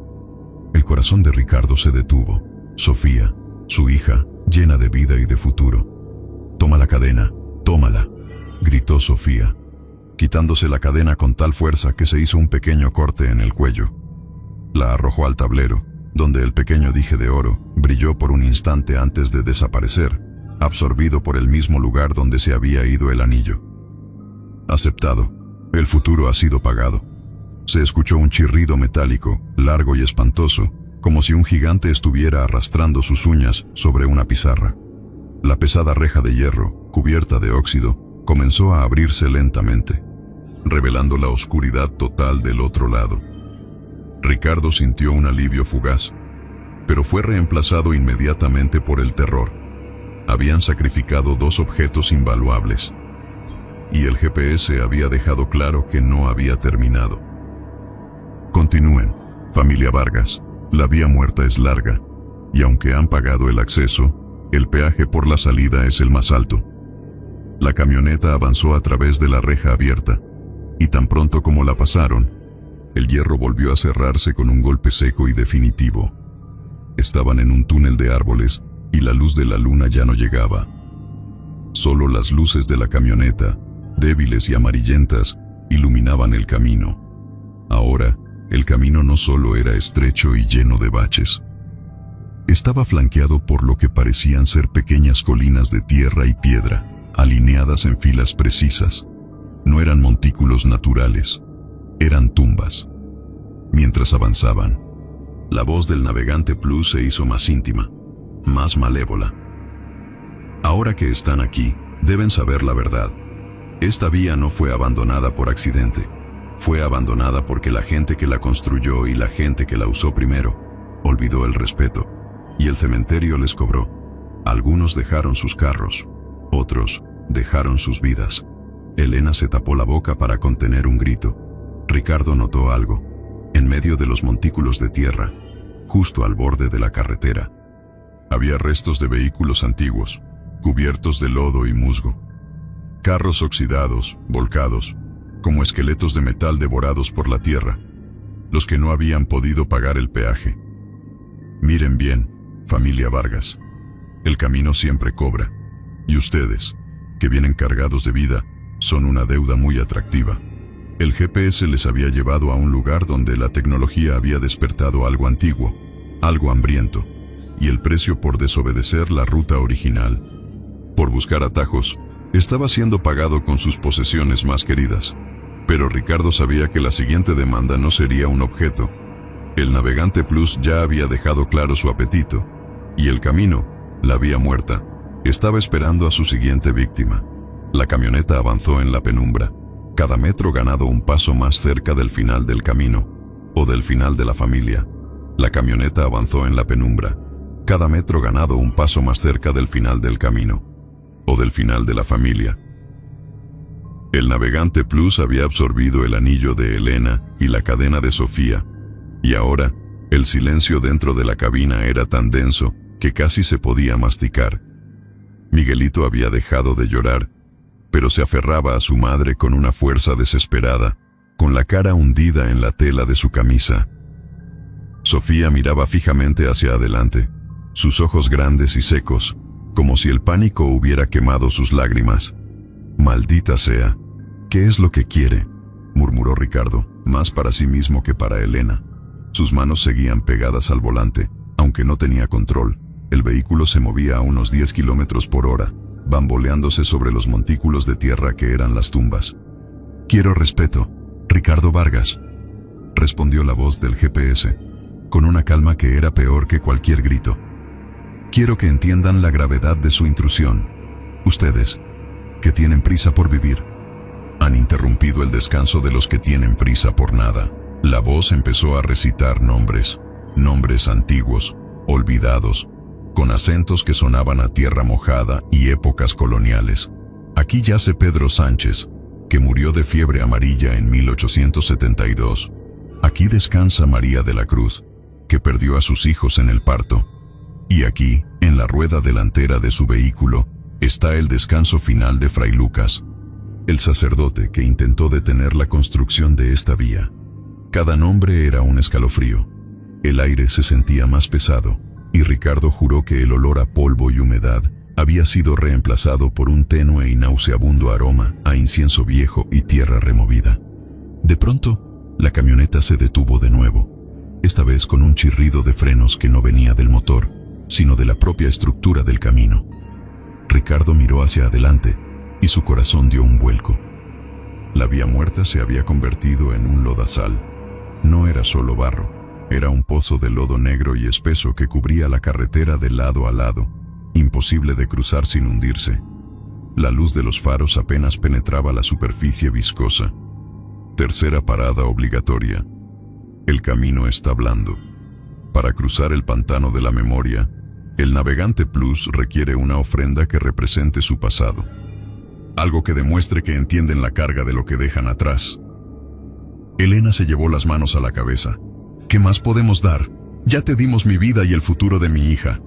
[SPEAKER 1] El corazón de Ricardo se detuvo. Sofía, su hija, llena de vida y de futuro. «Toma la cadena, tómala», gritó Sofía, quitándose la cadena con tal fuerza que se hizo un pequeño corte en el cuello. La arrojó al tablero, donde el pequeño dije de oro brilló por un instante antes de desaparecer, absorbido por el mismo lugar donde se había ido el anillo. «Aceptado. El futuro ha sido pagado». Se escuchó un chirrido metálico, largo y espantoso, como si un gigante estuviera arrastrando sus uñas sobre una pizarra. La pesada reja de hierro, cubierta de óxido, comenzó a abrirse lentamente, revelando la oscuridad total del otro lado. Ricardo sintió un alivio fugaz, pero fue reemplazado inmediatamente por el terror. Habían sacrificado dos objetos invaluables, y el GPS había dejado claro que no había terminado. «Continúen, familia Vargas. La vía muerta es larga, y aunque han pagado el acceso, el peaje por la salida es el más alto». La camioneta avanzó a través de la reja abierta, y tan pronto como la pasaron, el hierro volvió a cerrarse con un golpe seco y definitivo. Estaban en un túnel de árboles, y la luz de la luna ya no llegaba. Solo las luces de la camioneta, débiles y amarillentas, iluminaban el camino. Ahora, el camino no solo era estrecho y lleno de baches. Estaba flanqueado por lo que parecían ser pequeñas colinas de tierra y piedra, alineadas en filas precisas. No eran montículos naturales, eran tumbas. Mientras avanzaban, la voz del Navegante Plus se hizo más íntima, más malévola. «Ahora que están aquí, deben saber la verdad. Esta vía no fue abandonada por accidente. Fue abandonada porque la gente que la construyó y la gente que la usó primero olvidó el respeto, y el cementerio les cobró. Algunos dejaron sus carros, otros dejaron sus vidas». Elena se tapó la boca para contener un grito. Ricardo notó algo. En medio de los montículos de tierra, justo al borde de la carretera, había restos de vehículos antiguos, cubiertos de lodo y musgo. Carros oxidados, volcados, como esqueletos de metal devorados por la tierra, los que no habían podido pagar el peaje. «Miren bien», Familia Vargas. El camino siempre cobra. Y ustedes, que vienen cargados de vida, son una deuda muy atractiva. El GPS les había llevado a un lugar donde la tecnología había despertado algo antiguo, algo hambriento, y el precio por desobedecer la ruta original, por buscar atajos, estaba siendo pagado con sus posesiones más queridas. Pero Ricardo sabía que la siguiente demanda no sería un objeto. El Navegante Plus ya había dejado claro su apetito, y el camino, la vía muerta, estaba esperando a su siguiente víctima. La camioneta avanzó en la penumbra, cada metro ganado un paso más cerca del final del camino, o del final de la familia. La camioneta avanzó en la penumbra, cada metro ganado un paso más cerca del final del camino, o del final de la familia. El Navegante Plus había absorbido el anillo de Elena y la cadena de Sofía, y ahora, el silencio dentro de la cabina era tan denso que casi se podía masticar. Miguelito había dejado de llorar, pero se aferraba a su madre con una fuerza desesperada, con la cara hundida en la tela de su camisa. Sofía miraba fijamente hacia adelante, sus ojos grandes y secos, como si el pánico hubiera quemado sus lágrimas. «Maldita sea, ¿qué es lo que quiere?», murmuró Ricardo, más para sí mismo que para Elena. Sus manos seguían pegadas al volante, aunque no tenía control. El vehículo se movía a unos 10 kilómetros por hora, bamboleándose sobre los montículos de tierra que eran las tumbas. «Quiero respeto, Ricardo Vargas», respondió la voz del GPS, con una calma que era peor que cualquier grito. «Quiero que entiendan la gravedad de su intrusión. Ustedes, que tienen prisa por vivir, han interrumpido el descanso de los que tienen prisa por nada». La voz empezó a recitar nombres antiguos, olvidados, con acentos que sonaban a tierra mojada y épocas coloniales. «Aquí yace Pedro Sánchez, que murió de fiebre amarilla en 1872. Aquí descansa María de la Cruz, que perdió a sus hijos en el parto. Y aquí, en la rueda delantera de su vehículo, está el descanso final de Fray Lucas, el sacerdote que intentó detener la construcción de esta vía». Cada nombre era un escalofrío. El aire se sentía más pesado, y Ricardo juró que el olor a polvo y humedad había sido reemplazado por un tenue y nauseabundo aroma a incienso viejo y tierra removida. De pronto, la camioneta se detuvo de nuevo, esta vez con un chirrido de frenos que no venía del motor, sino de la propia estructura del camino. Ricardo miró hacia adelante, y su corazón dio un vuelco. La vía muerta se había convertido en un lodazal. No era solo barro, era un pozo de lodo negro y espeso que cubría la carretera de lado a lado, imposible de cruzar sin hundirse. La luz de los faros apenas penetraba la superficie viscosa. Tercera parada obligatoria. El camino está blando. Para cruzar el pantano de la memoria, el Navegante Plus requiere una ofrenda que represente su pasado. Algo que demuestre que entienden la carga de lo que dejan atrás. Elena se llevó las manos a la cabeza. «¿Qué más podemos dar? Ya te dimos mi vida y el futuro de mi hija».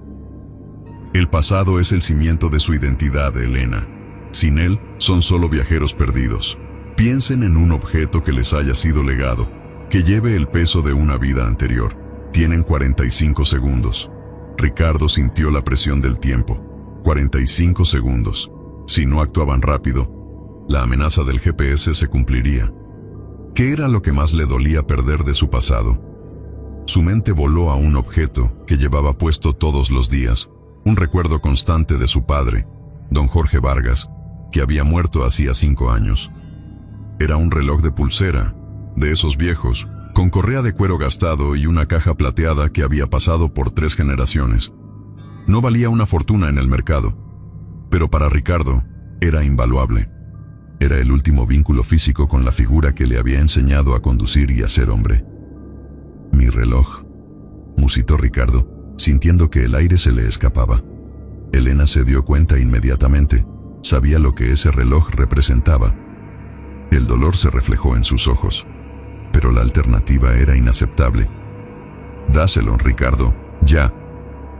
[SPEAKER 1] «El pasado es el cimiento de su identidad, Elena. Sin él, son solo viajeros perdidos. Piensen en un objeto que les haya sido legado, que lleve el peso de una vida anterior. Tienen 45 segundos». Ricardo sintió la presión del tiempo. 45 segundos. Si no actuaban rápido, la amenaza del GPS se cumpliría. ¿Qué era lo que más le dolía perder de su pasado? Su mente voló a un objeto que llevaba puesto todos los días, un recuerdo constante de su padre, don Jorge Vargas, que había muerto hacía 5 años. Era un reloj de pulsera, de esos viejos, con correa de cuero gastado y una caja plateada que había pasado por 3 generaciones. No valía una fortuna en el mercado, pero para Ricardo era invaluable. Era el último vínculo físico con la figura que le había enseñado a conducir y a ser hombre. «Mi reloj», musitó Ricardo, sintiendo que el aire se le escapaba. Elena se dio cuenta inmediatamente. Sabía lo que ese reloj representaba. El dolor se reflejó en sus ojos, pero la alternativa era inaceptable. «Dáselo, Ricardo, ya»,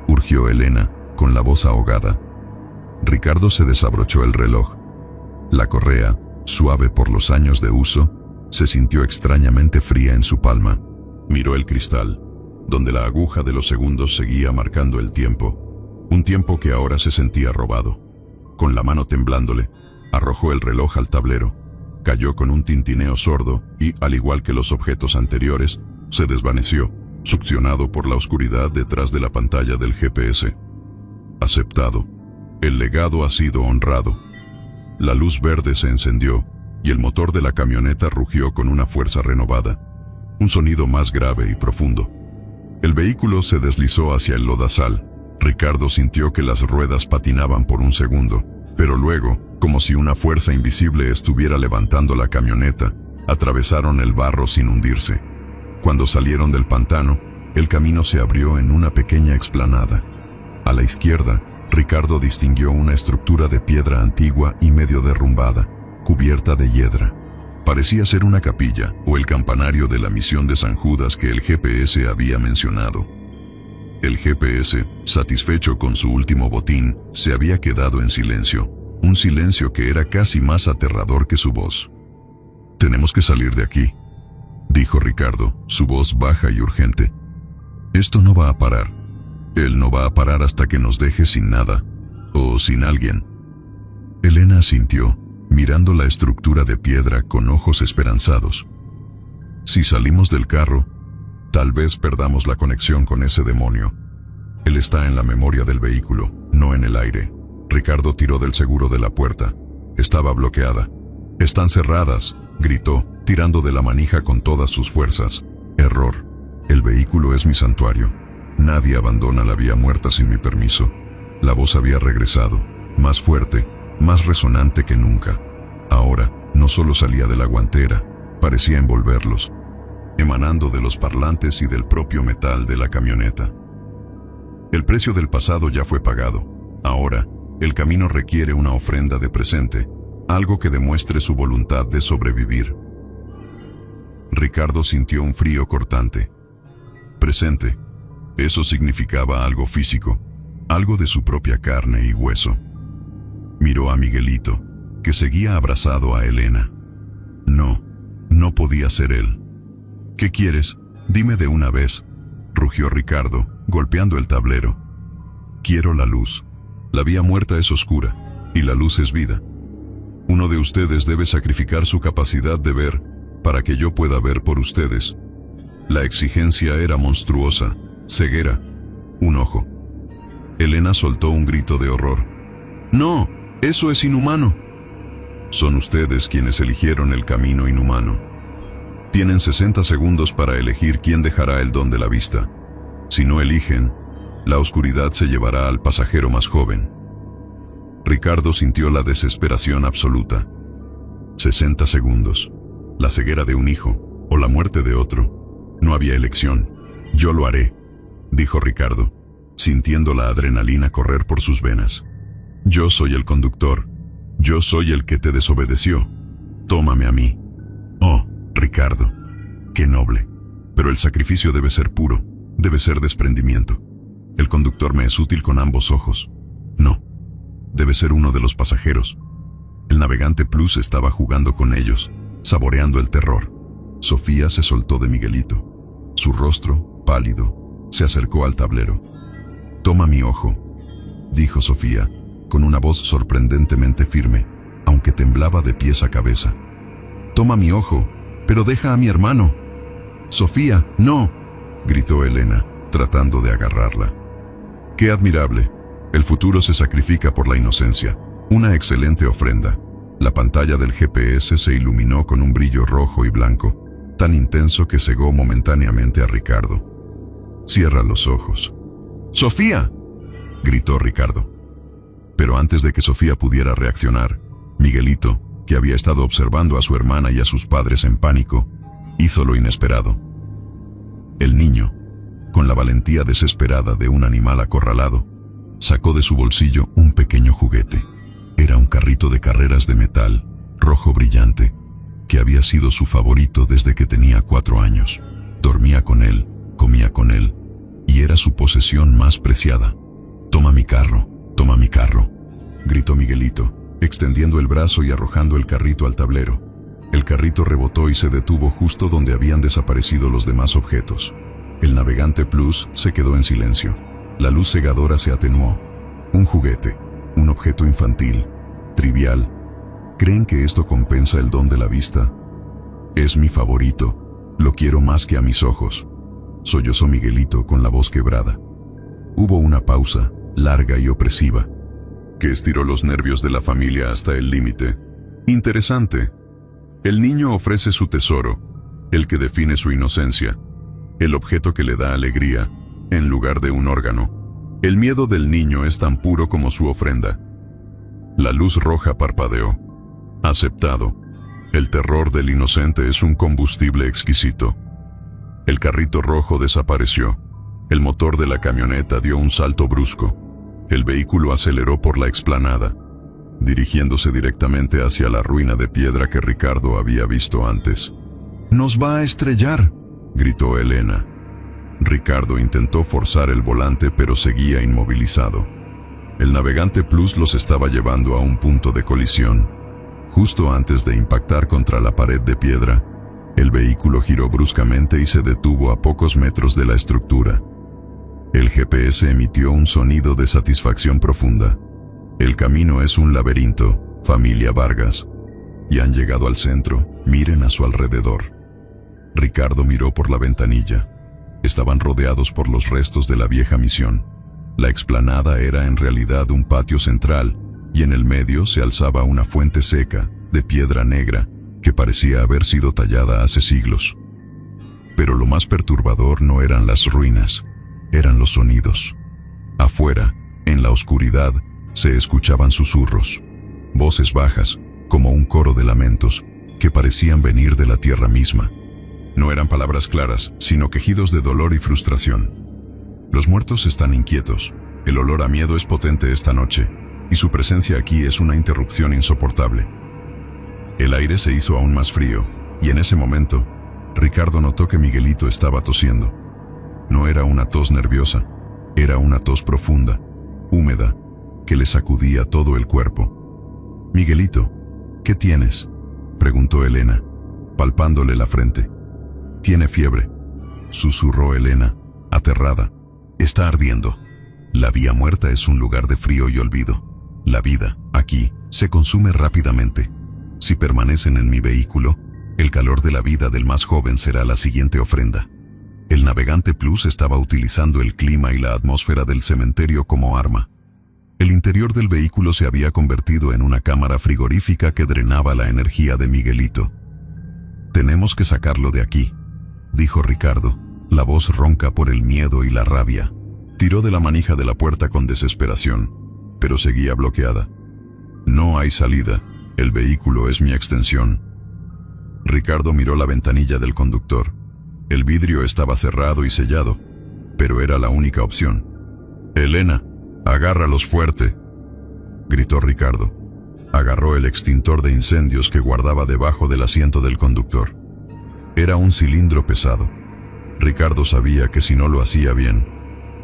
[SPEAKER 1] urgió Elena, con la voz ahogada. Ricardo se desabrochó el reloj. La correa, suave por los años de uso, se sintió extrañamente fría en su palma. Miró el cristal. donde la aguja de los segundos seguía marcando el tiempo, un tiempo que ahora se sentía robado. Con la mano temblándole, arrojó el reloj al tablero, cayó con un tintineo sordo y, al igual que los objetos anteriores, se desvaneció, succionado por la oscuridad detrás de la pantalla del GPS. Aceptado. El legado ha sido honrado. La luz verde se encendió y el motor de la camioneta rugió con una fuerza renovada, un sonido más grave y profundo. El vehículo se deslizó hacia el lodazal. Ricardo sintió que las ruedas patinaban por un segundo, pero luego, como si una fuerza invisible estuviera levantando la camioneta, atravesaron el barro sin hundirse. Cuando salieron del pantano, el camino se abrió en una pequeña explanada. A la izquierda, Ricardo distinguió una estructura de piedra antigua y medio derrumbada, cubierta de hiedra. Parecía ser una capilla o el campanario de la misión de San Judas que el GPS había mencionado. El GPS, satisfecho con su último botín, se había quedado en silencio, un silencio que era casi más aterrador que su voz. «Tenemos que salir de aquí», dijo Ricardo, su voz baja y urgente. «Esto no va a parar. Él no va a parar hasta que nos deje sin nada, o sin alguien». Elena asintió, mirando la estructura de piedra con ojos esperanzados. «Si salimos del carro, tal vez perdamos la conexión con ese demonio. Él está en la memoria del vehículo, no en el aire». Ricardo tiró del seguro de la puerta. Estaba bloqueada. «Están cerradas», gritó, tirando de la manija con todas sus fuerzas. «Error. El vehículo es mi santuario. Nadie abandona la vía muerta sin mi permiso». La voz había regresado, más fuerte, más resonante que nunca. Ahora, no solo salía de la guantera, parecía envolverlos, emanando de los parlantes y del propio metal de la camioneta. El precio del pasado ya fue pagado. Ahora, el camino requiere una ofrenda de presente, algo que demuestre su voluntad de sobrevivir. Ricardo sintió un frío cortante. Presente. Eso significaba algo físico, algo de su propia carne y hueso. Miró a Miguelito, que seguía abrazado a Elena. No podía ser él. «¿Qué quieres? Dime de una vez», rugió Ricardo, golpeando el tablero. «Quiero la luz. La vía muerta es oscura, y la luz es vida. Uno de ustedes debe sacrificar su capacidad de ver, para que yo pueda ver por ustedes». La exigencia era monstruosa. Ceguera. Un ojo. Elena soltó un grito de horror. «¡No! ¡Eso es inhumano!». «Son ustedes quienes eligieron el camino inhumano. Tienen 60 segundos para elegir quién dejará el don de la vista. Si no eligen, la oscuridad se llevará al pasajero más joven». Ricardo sintió la desesperación absoluta. 60 segundos. La ceguera de un hijo, o la muerte de otro. No había elección. «Yo lo haré», dijo Ricardo, sintiendo la adrenalina correr por sus venas. «Yo soy el conductor. Yo soy el que te desobedeció. Tómame a mí». «Oh, Ricardo, qué noble. Pero el sacrificio debe ser puro, debe ser desprendimiento. El conductor me es útil con ambos ojos. No, debe ser uno de los pasajeros». El navegante Plus estaba jugando con ellos, saboreando el terror. Sofía se soltó de Miguelito. Su rostro, pálido, se acercó al tablero. «Toma mi ojo», dijo Sofía, con una voz sorprendentemente firme, aunque temblaba de pies a cabeza. «Toma mi ojo, pero deja a mi hermano». «Sofía, no», gritó Elena, tratando de agarrarla. «Qué admirable. El futuro se sacrifica por la inocencia. Una excelente ofrenda». La pantalla del GPS se iluminó con un brillo rojo y blanco, tan intenso que cegó momentáneamente a Ricardo. «Cierra los ojos». «¡Sofía!», gritó Ricardo. Pero antes de que Sofía pudiera reaccionar, Miguelito, que había estado observando a su hermana y a sus padres en pánico, hizo lo inesperado. El niño, con la valentía desesperada de un animal acorralado, sacó de su bolsillo un pequeño juguete. Era un carrito de carreras de metal, rojo brillante, que había sido su favorito desde que tenía 4 años. Dormía con él, comía con él, y era su posesión más preciada. «Toma mi carro, gritó Miguelito, extendiendo el brazo y arrojando el carrito al tablero. El carrito rebotó y se detuvo justo donde habían desaparecido los demás objetos. El navegante Plus se quedó en silencio. La luz cegadora se atenuó. Un juguete, un objeto infantil, trivial. ¿Creen que esto compensa el don de la vista? Es mi favorito. Lo quiero más que a mis ojos. Sollozó Miguelito con la voz quebrada. Hubo una pausa, larga y opresiva, que estiró los nervios de la familia hasta el límite. Interesante. El niño ofrece su tesoro, el que define su inocencia, el objeto que le da alegría, en lugar de un órgano. El miedo del niño es tan puro como su ofrenda. La luz roja parpadeó. Aceptado. El terror del inocente es un combustible exquisito. El carrito rojo desapareció. El motor de la camioneta dio un salto brusco. El vehículo aceleró por la explanada, dirigiéndose directamente hacia la ruina de piedra que Ricardo había visto antes. «¡Nos va a estrellar!», gritó Elena. Ricardo intentó forzar el volante, pero seguía inmovilizado. El navegante Plus los estaba llevando a un punto de colisión. Justo antes de impactar contra la pared de piedra, el vehículo giró bruscamente y se detuvo a pocos metros de la estructura. El GPS emitió un sonido de satisfacción profunda. El camino es un laberinto, familia Vargas. Y han llegado al centro. Miren a su alrededor. Ricardo miró por la ventanilla. Estaban rodeados por los restos de la vieja misión. La explanada era en realidad un patio central, y en el medio se alzaba una fuente seca, de piedra negra, que parecía haber sido tallada hace siglos. Pero lo más perturbador no eran las ruinas, eran los sonidos. Afuera, en la oscuridad, se escuchaban susurros, voces bajas, como un coro de lamentos, que parecían venir de la tierra misma. No eran palabras claras, sino quejidos de dolor y frustración. Los muertos están inquietos, el olor a miedo es potente esta noche, y su presencia aquí es una interrupción insoportable. El aire se hizo aún más frío, y en ese momento, Ricardo notó que Miguelito estaba tosiendo. No era una tos nerviosa, era una tos profunda, húmeda, que le sacudía todo el cuerpo. «Miguelito, ¿qué tienes?», preguntó Elena, palpándole la frente. «Tiene fiebre», susurró Elena, aterrada. «Está ardiendo. La vía muerta es un lugar de frío y olvido. La vida, aquí, se consume rápidamente. Si permanecen en mi vehículo, el calor de la vida del más joven será la siguiente ofrenda». El navegante Plus estaba utilizando el clima y la atmósfera del cementerio como arma. El interior del vehículo se había convertido en una cámara frigorífica que drenaba la energía de Miguelito. «Tenemos que sacarlo de aquí», dijo Ricardo, la voz ronca por el miedo y la rabia. Tiró de la manija de la puerta con desesperación, pero seguía bloqueada. «No hay salida, el vehículo es mi extensión». Ricardo miró la ventanilla del conductor. El vidrio estaba cerrado y sellado, pero era la única opción. «Elena, agárralos fuerte», gritó Ricardo. Agarró el extintor de incendios que guardaba debajo del asiento del conductor. Era un cilindro pesado. Ricardo sabía que si no lo hacía bien,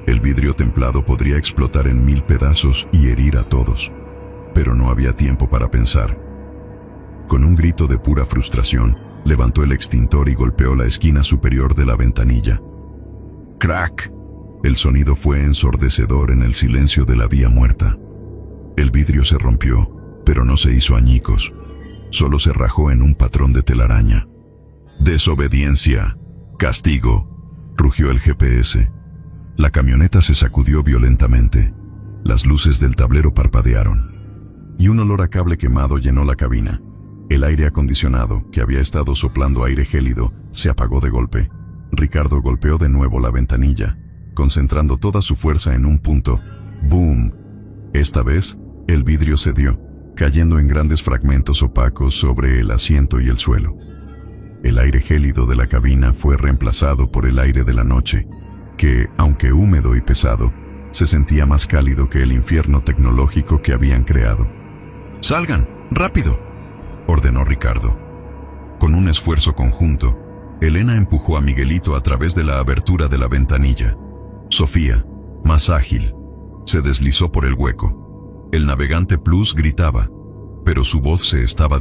[SPEAKER 1] el vidrio templado podría explotar en 1000 pedazos y herir a todos. Pero no había tiempo para pensar. Con un grito de pura frustración, levantó el extintor y golpeó la esquina superior de la ventanilla. ¡Crack! El sonido fue ensordecedor en el silencio de la vía muerta. El vidrio se rompió, pero no se hizo añicos. Solo se rajó en un patrón de telaraña. «Desobediencia. Castigo», rugió el GPS. La camioneta se sacudió violentamente. Las luces del tablero parpadearon. Y un olor a cable quemado llenó la cabina. El aire acondicionado, que había estado soplando aire gélido, se apagó de golpe. Ricardo golpeó de nuevo la ventanilla, concentrando toda su fuerza en un punto. ¡Boom! Esta vez, el vidrio cedió, cayendo en grandes fragmentos opacos sobre el asiento y el suelo. El aire gélido de la cabina fue reemplazado por el aire de la noche, que, aunque húmedo y pesado, se sentía más cálido que el infierno tecnológico que habían creado. «¡Salgan! ¡Rápido!», ordenó Ricardo. Con un esfuerzo conjunto, Elena empujó a Miguelito a través de la abertura de la ventanilla. Sofía, más ágil, se deslizó por el hueco. El navegante Plus gritaba, pero su voz se estaba